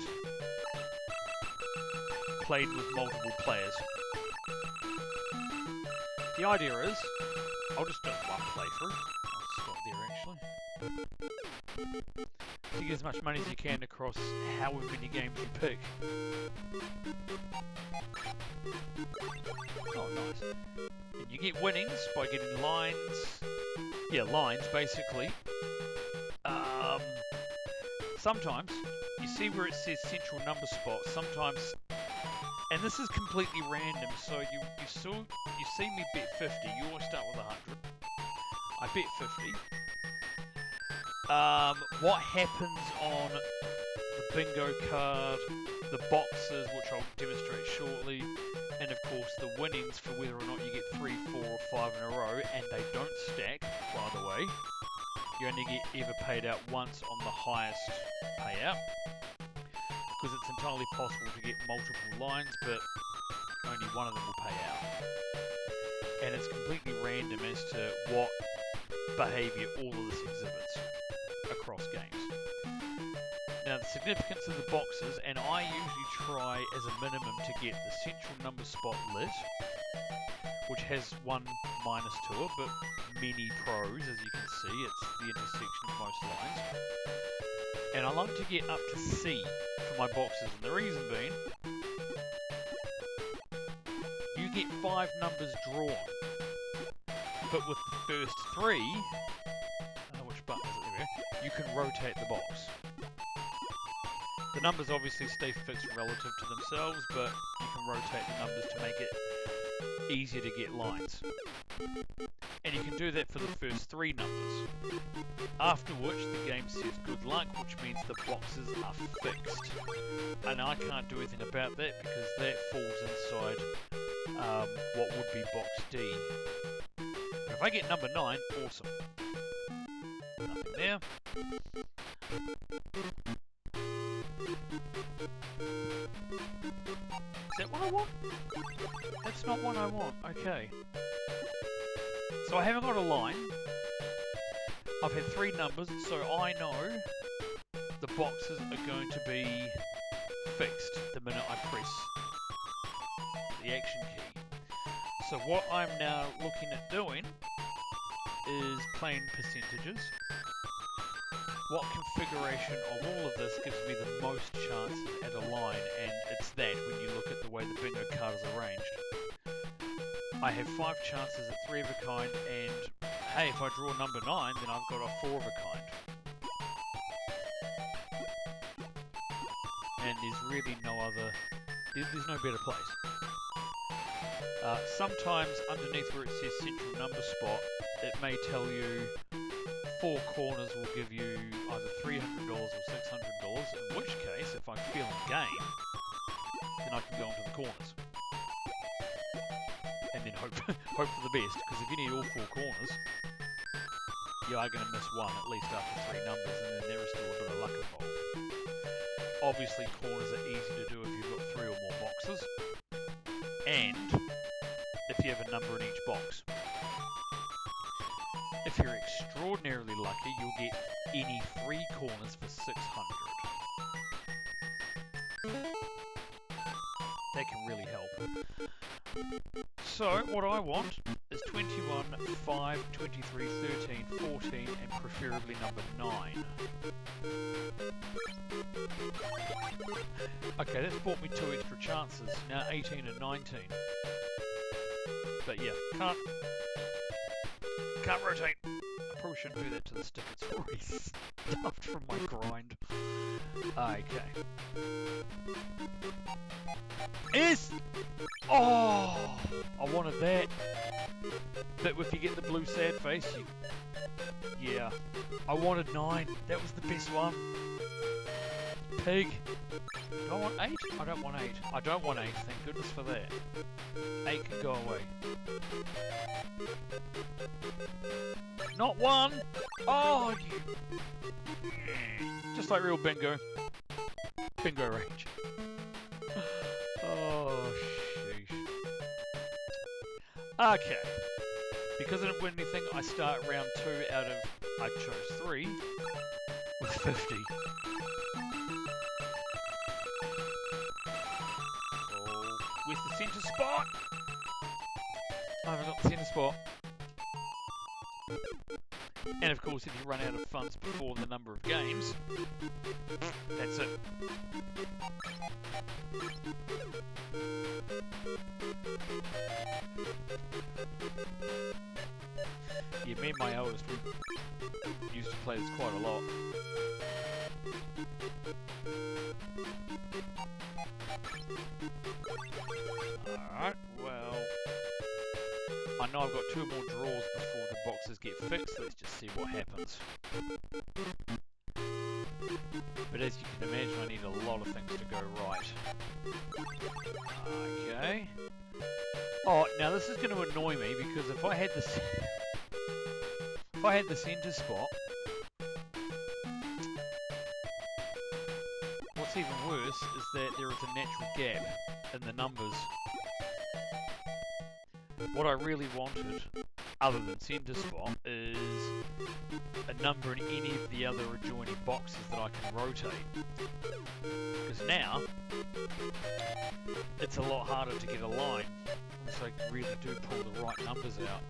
played with multiple players. The idea is, I'll just do one playthrough. I'll stop there actually. To get as much money as you can across however many games you pick. Oh, nice. And you get winnings by getting lines. Yeah, lines, basically. Sometimes, you see where it says central number spot, sometimes, and this is completely random, so you see me bet 50, you always start with 100. I bet 50. What happens on the bingo card, the boxes, which I'll demonstrate shortly, and of course the winnings for whether or not you get 3, 4 or 5 in a row, and they don't stack, by the way. You only get ever paid out once on the highest payout, because it's entirely possible to get multiple lines, but only one of them will pay out. And it's completely random as to what behaviour all of this exhibits across games. Now, the significance of the boxes, and I usually try as a minimum to get the central number spot lit, which has one minus to it, but many pros, as you can see. It's the intersection of most lines. And I like to get up to C for my boxes, and the reason being, you get 5 numbers drawn, but with the first 3, which button is it? There we go. You can rotate the box. The numbers obviously stay fixed relative to themselves, but you can rotate the numbers to make it easier to get lines. And you can do that for the first 3 numbers. After which the game says good luck, which means the boxes are fixed. And I can't do anything about that because that falls inside what would be box D. But if I get number 9, awesome. Nothing there. Is that what I want? That's not what I want. Okay. So I haven't got a line. I've had 3 numbers, so I know the boxes are going to be fixed the minute I press the action key. So what I'm now looking at doing is playing percentages. What configuration of all of this gives me the most chances at a line, and it's that when you look at the way the bingo card is arranged. I have 5 chances at 3 of a kind, and hey, if I draw number 9, then I've got a 4 of a kind. And there's really no other, there's no better place. Sometimes underneath where it says central number spot, it may tell you 4 corners will give you either $300 or $600, in which case, if I'm feeling game, then I can go into the corners. And then hope for the best, because if you need all 4 corners, you are going to miss one at least after 3 numbers, and then there is still a bit of luck involved. Obviously, corners are easy to do if you've got 3 or more boxes, and if you have a number in each box. If you're extraordinarily lucky, you'll get any 3 corners for 600. That can really help. So, what I want is 21, 5, 23, 13, 14, and preferably number 9. Okay, that's bought me 2 extra chances. Now 18 and 19. But yeah, can't rotate. I probably shouldn't do that to the stick. It's already stuffed from my grind. Okay. Oh, I wanted that. But if you get the blue sad face, yeah. I wanted 9. That was the best one. Pig. Do I want 8? I don't want 8. I don't want 8. Thank goodness for that. 8 can go away. Not 1. Oh, you. Just like real bingo. Bingo range. Oh, sheesh. Okay. Because I didn't win anything, I start round 2 out of, I chose 3, with 50. Oh, where's the centre spot? I haven't got the centre spot. And of course, if you run out of funds before the number of games, that's it. Yeah, me and my eldest, we used to play this quite a lot. Alright, well, I know I've got 2 more draws before the boxes get fixed. Let's just see what happens. But as you can imagine, I need a lot of things to go right. Okay. Oh, now this is going to annoy me because if I had the centre spot, what's even worse is that there is a natural gap in the numbers. What I really wanted, other than centre spot, is a number in any of the other adjoining boxes that I can rotate. Because now, it's a lot harder to get a line, unless I really do pull the right numbers out.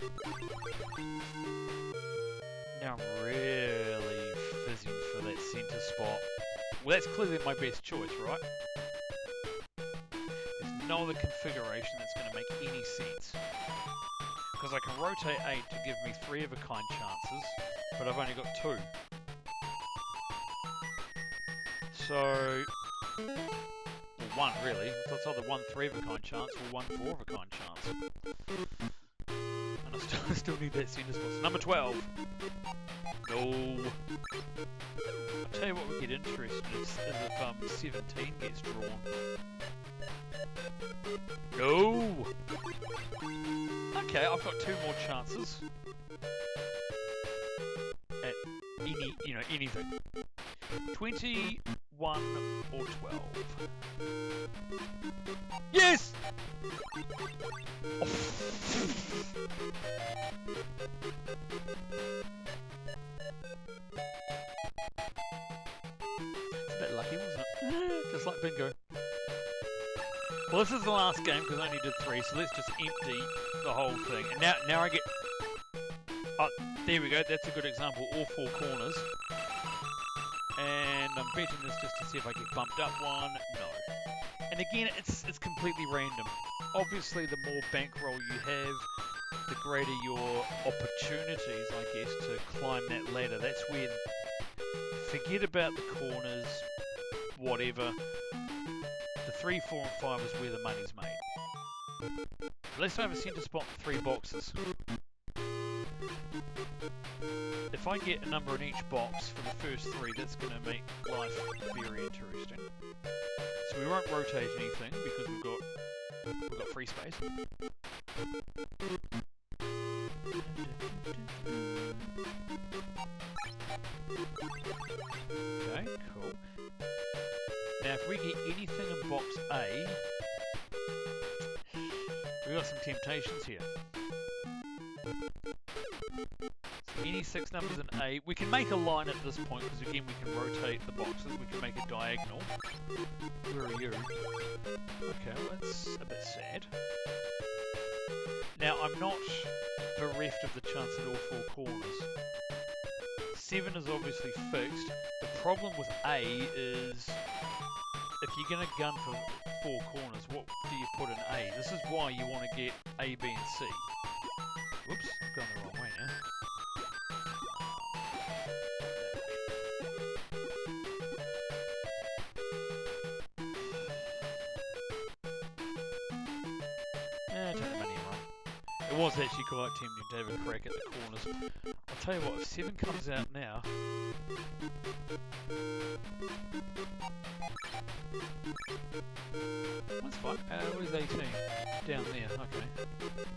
Now I'm really fizzing for that centre spot. Well, that's clearly my best choice, right? There's no other configuration that's going to make any sense. Because I can rotate 8 to give me 3 of a kind chances, but I've only got 2. So, well, 1 really. So it's either 1 3 of a kind chance or 1 4 of a kind chance. And I still need that centre spot. So number 12. No. I'll tell you what would get interested is if 17 gets drawn. No. Okay, I've got 2 more chances at anything. 21 or 12. Yes! Oh. It's a bit lucky, wasn't it? Just like bingo. Well, this is the last game because I only did 3, so let's just empty the whole thing. And now I get... Oh, there we go. That's a good example. All 4 corners. And I'm betting this just to see if I get bumped up 1. No. And again, it's completely random. Obviously, the more bankroll you have, the greater your opportunities, I guess, to climb that ladder. That's when... Forget about the corners, whatever. The 3, 4 and 5 is where the money's made. Let's have a centre spot for 3 boxes. If I get a number in each box for the first 3, that's going to make life very interesting. So we won't rotate anything because we've got free space. Okay, cool. Now, if we get anything in box A, we've got some temptations here. So any 6 numbers in A, we can make a line at this point because again we can rotate the boxes, we can make a diagonal. Where are you? Okay, well that's a bit sad. I'm not bereft of the chance at all four corners. 7 is obviously fixed. The problem with A is if you're going to gun for 4 corners, what do you put in A? This is why you want to get A, B and C. Whoops, I've gone the wrong way now. Take the money and run. It was actually quite tempting to have a crack at the corners. I'll tell you what, if 7 comes out now... That's fine. Where's 18? Down there, okay.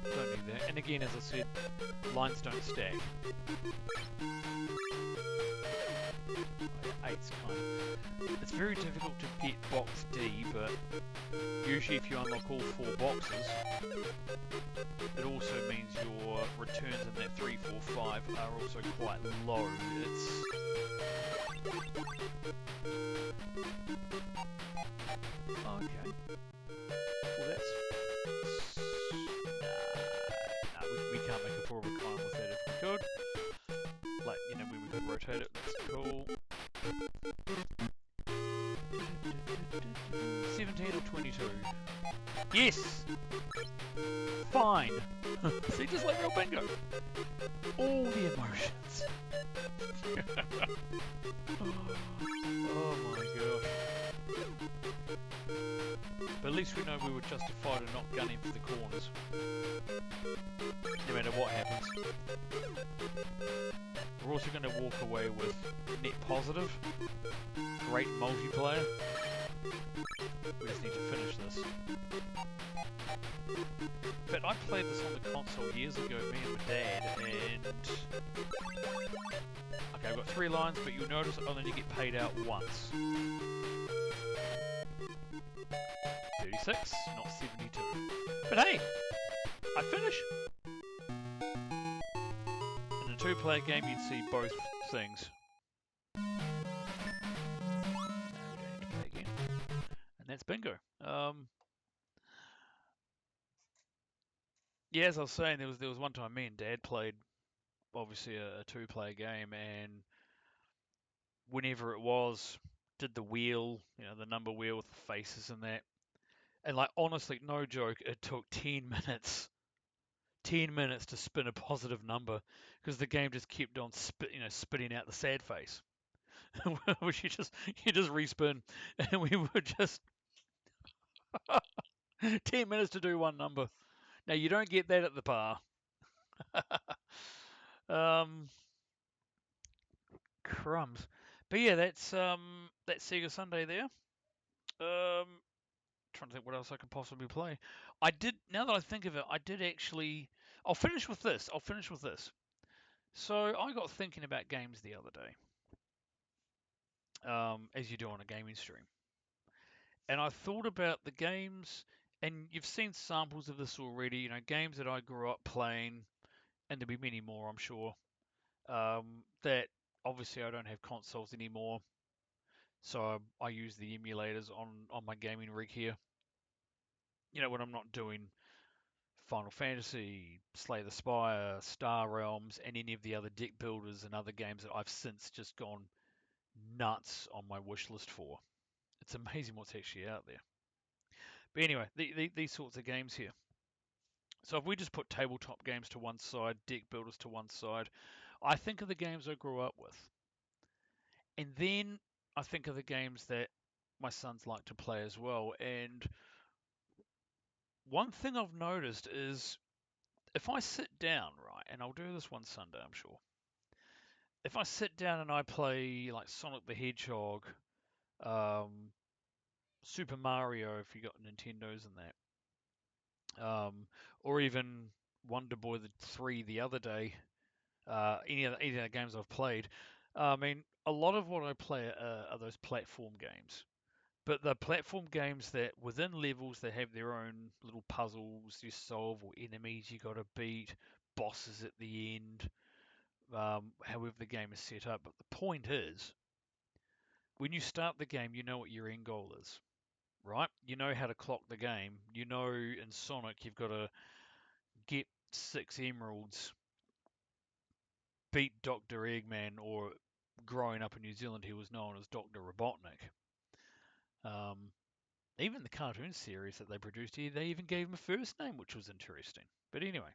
Don't need that. And again, as I said, lines don't stack. 8's kind of... It's very difficult to get box D, but usually if you unlock all 4 boxes, it also means your returns in that 3, 4, 5 are also quite low. It's... Okay. Well, that's... Nah, we can't make a full recline with that if we could. Like, you know, when we could rotate it, that's cool. 17 or 22? Yes! Fine! See, just like real bingo. All the emotions. Oh my gosh. But at least we know we were justified in not gunning for the corners. No matter what happens. We're also going to walk away with net positive. Great multiplayer. We just need to finish this. In fact, I played this on the console years ago, me and my dad, and... Okay, I've got 3 lines, but you'll notice I only get paid out once. 36, not 72. But hey! I finish! In a 2-player game, you'd see both things. And that's bingo. Yeah, as I was saying, there was one time me and Dad played, obviously a 2-player game, and whenever it was, did the wheel, you know, the number wheel with the faces and that, and like honestly, no joke, it took 10 minutes. 10 minutes to spin a positive number because the game just kept on spitting out the sad face. Which you just respin, and we would just 10 minutes to do one number. Now you don't get that at the bar. Crumbs. But yeah, that's Sega Sunday there. Trying to think what else I could possibly play. Now that I think of it, I did actually. I'll finish with this. So I got thinking about games the other day, as you do on a gaming stream. And I thought about the games, and you've seen samples of this already, you know, games that I grew up playing, and there'll be many more, I'm sure, that obviously I don't have consoles anymore, so I use the emulators on my gaming rig here. You know, when I'm not doing Final Fantasy, Slay the Spire, Star Realms, and any of the other deck builders and other games that I've since just gone nuts on my wish list for. It's amazing what's actually out there. But anyway, these sorts of games here. So if we just put tabletop games to one side, deck builders to one side, I think of the games I grew up with. And then I think of the games that my sons like to play as well. And one thing I've noticed is if I sit down, right, and I'll do this one Sunday, I'm sure. If I sit down and I play like Sonic the Hedgehog, Super Mario, if you got Nintendos and that, or even Wonder Boy 3 the other day, any of the games I've played, I mean, a lot of what I play are those platform games. But the platform games that within levels they have their own little puzzles you solve or enemies you got to beat, bosses at the end, however the game is set up. But the point is, when you start the game, you know what your end goal is, right? You know how to clock the game. You know in Sonic you've got to get 6 emeralds, beat Dr. Eggman, or growing up in New Zealand, he was known as Dr. Robotnik. Um, Even the cartoon series that they produced here, they even gave him a first name, which was interesting. But anyway,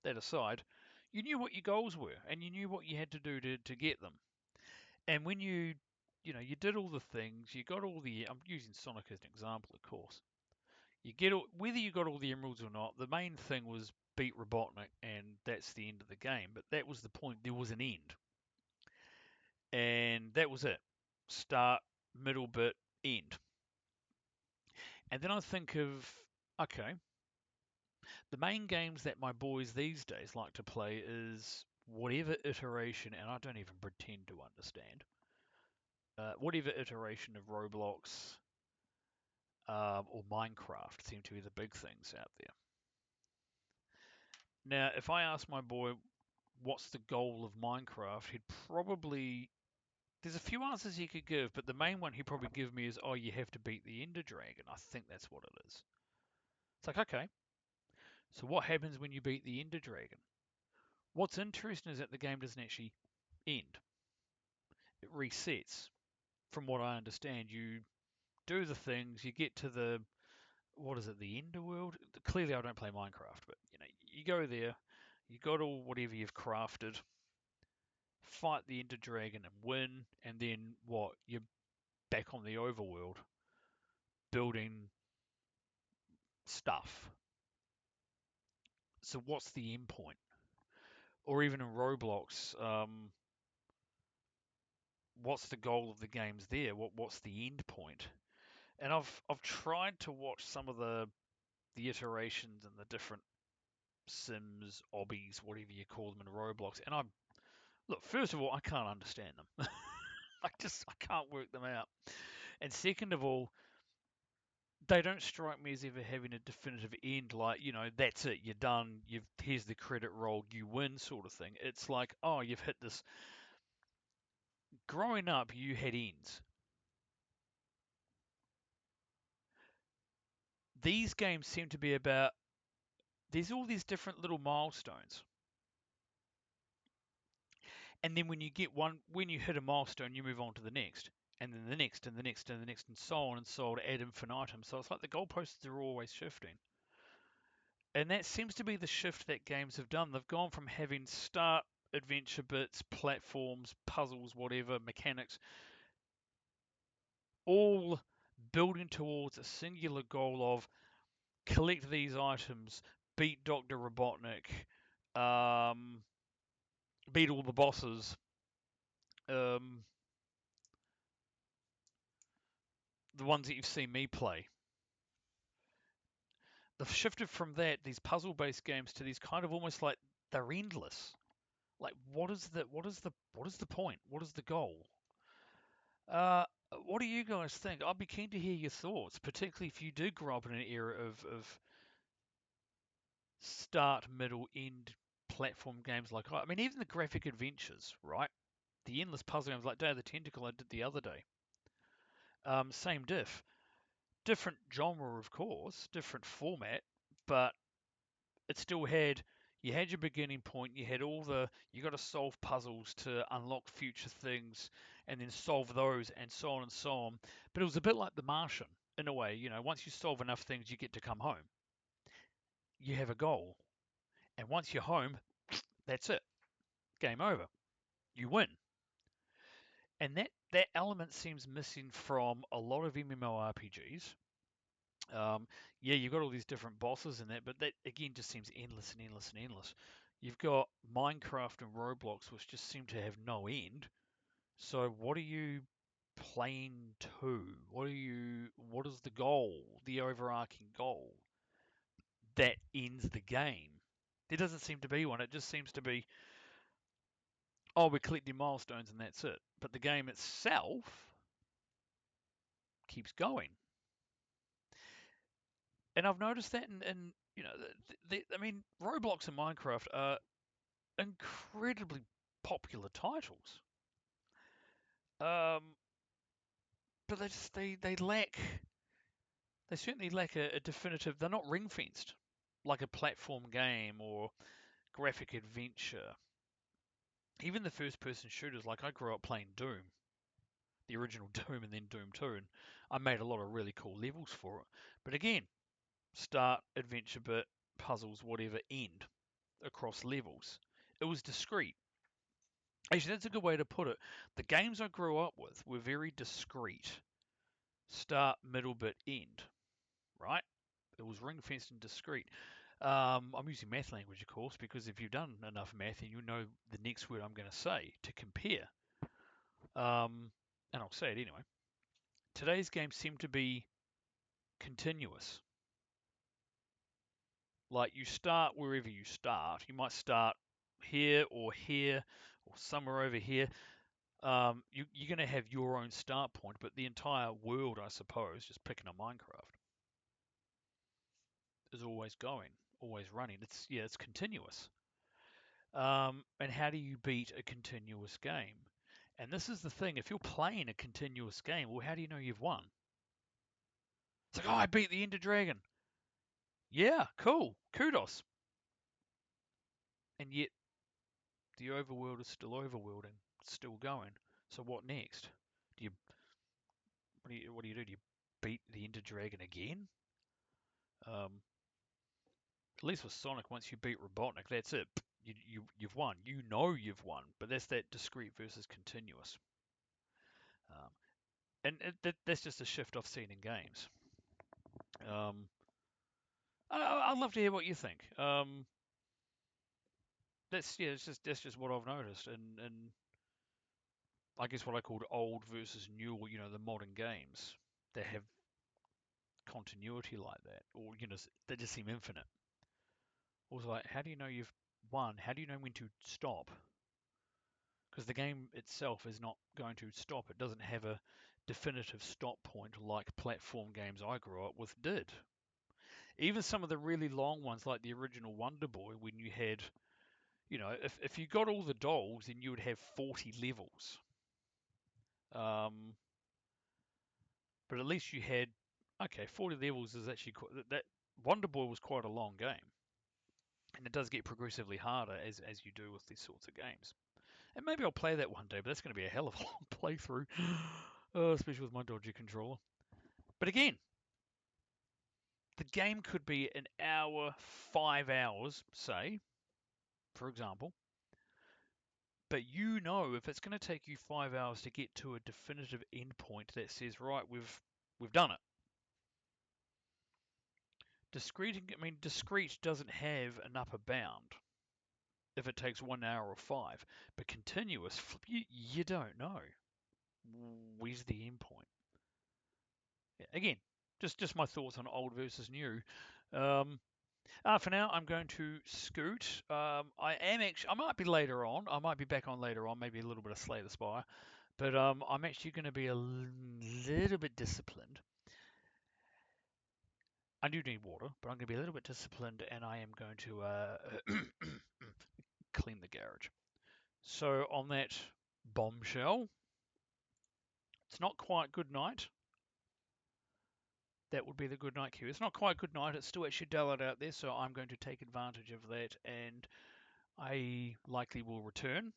that aside, you knew what your goals were, and you knew what you had to do to get them. And when you did all the things, you got all the. I'm using Sonic as an example, of course. Whether you got all the emeralds or not. The main thing was beat Robotnik, and that's the end of the game. But that was the point. There was an end, and that was it. Start, middle bit, end. And then I think of, okay, the main games that my boys these days like to play is whatever iteration, and I don't even pretend to understand, whatever iteration of Roblox or Minecraft seem to be the big things out there. Now, if I ask my boy what's the goal of Minecraft, he'd probably. There's a few answers he could give, but the main one he'd probably give me is, oh, you have to beat the Ender Dragon. I think that's what it is. It's like, okay, so what happens when you beat the Ender Dragon? What's interesting is that the game doesn't actually end. It resets. From what I understand, you do the things, you get to the what is it, the Ender world? Clearly, I don't play Minecraft, but you go there, you got all whatever you've crafted, fight the Ender Dragon and win, and then what? You're back on the overworld building stuff. So what's the end point? Or even in Roblox, what's the goal of the games there? What's the end point? And I've tried to watch some of the iterations and the different Sims, obbies, whatever you call them in Roblox, and I look. First of all, I can't understand them. I can't work them out. And second of all, they don't strike me as ever having a definitive end. Like that's it, you're done. Here's the credit roll, you win, sort of thing. It's like, oh, you've hit this. Growing up, you had ends. These games seem to be about. There's all these different little milestones. And then when you hit a milestone, you move on to the next, and then the next, and the next, and the next, and so on ad infinitum. So it's like the goalposts are always shifting. And that seems to be the shift that games have done. They've gone from having start adventure bits, platforms, puzzles, whatever, mechanics, all building towards a singular goal of collect these items, beat Dr. Robotnik, um, beat all the bosses, um, the ones that you've seen me play. They've shifted from these puzzle based games to these kind of almost like they're endless. Like what is the point? What is the goal? What do you guys think? I'd be keen to hear your thoughts, particularly if you do grow up in an era of start, middle, end platform games like I mean even the graphic adventures, right? The endless puzzle games like Day of the Tentacle I did the other day. Same different genre of course, different format, but it still had you had your beginning point, you got to solve puzzles to unlock future things and then solve those and so on and so on. But it was a bit like The Martian in a way, once you solve enough things you get to come home. You have a goal. And once you're home, that's it. Game over. You win. And that element seems missing from a lot of MMORPGs. Yeah, you've got all these different bosses in that, but that again just seems endless and endless and endless. You've got Minecraft and Roblox, which just seem to have no end. So what are you playing to? What is the goal, the overarching goal that ends the game? There doesn't seem to be one. It just seems to be, oh, we're collecting milestones and that's it. But the game itself keeps going. And I've noticed that I mean, Roblox and Minecraft are incredibly popular titles. Um, but they certainly lack a definitive. They're not ring fenced. like a platform game or graphic adventure, even the first-person shooters, like I grew up playing Doom, the original Doom, and then Doom 2, and I made a lot of really cool levels for it. But again, start, adventure bit, puzzles, whatever, end across levels. It was discrete. Actually, that's a good way to put it. The games I grew up with were very discrete. Start, middle bit, end, right? It was ring fenced and discrete. I'm using math language, of course, because if you've done enough math, then you know the next word I'm going to say to compare. And I'll say it anyway. Today's games seem to be continuous. Like you start wherever you start. You might start here or somewhere over here. You're going to have your own start point, but the entire world, I suppose, just picking a Minecraft, is always going, always running. It's continuous. And how do you beat a continuous game? And this is the thing: if you're playing a continuous game, well, how do you know you've won? It's like, oh, I beat the Ender Dragon. Yeah, cool, kudos. And yet the overworld is still overworlding, still going. So what next? Do you what do? Do you beat the Ender Dragon again? Um, at least with Sonic, once you beat Robotnik, that's it. You've won. You know you've won. But that's that discrete versus continuous. Um, that's just a shift I've seen in games. Um, I'd love to hear what you think. That's just what I've noticed, and I guess what I called old versus new, or the modern games that have continuity like that, or they just seem infinite. Also, like, how do you know you've won? How do you know when to stop? Because the game itself is not going to stop. It doesn't have a definitive stop point like platform games I grew up with did. Even some of the really long ones, like the original Wonder Boy, when you had, if you got all the dolls, then you would have 40 levels. Um, but at least you had, okay, 40 levels is actually quite, that Wonder Boy was quite a long game. And it does get progressively harder as you do with these sorts of games. And maybe I'll play that one day, but that's going to be a hell of a long playthrough, especially with my dodgy controller. But again, the game could be an hour, 5 hours, say, for example. But if it's going to take you 5 hours to get to a definitive endpoint that says, right, we've done it. Discrete doesn't have an upper bound if it takes 1 hour or five, but continuous, you don't know. Where's the endpoint? Yeah, again, just my thoughts on old versus new. Um, for now, I'm going to scoot. I might be later on. I might be back on later on, maybe a little bit of Slay the Spire. But I'm actually going to be a little bit disciplined. I do need water, but I'm going to be a little bit disciplined, and I am going to clean the garage. So on that bombshell, it's not quite good night. That would be the good night cue. It's not quite good night. It's still actually daylight out there, so I'm going to take advantage of that, and I likely will return,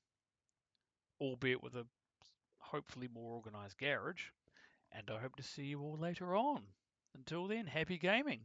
albeit with a hopefully more organised garage. And I hope to see you all later on. Until then, happy gaming.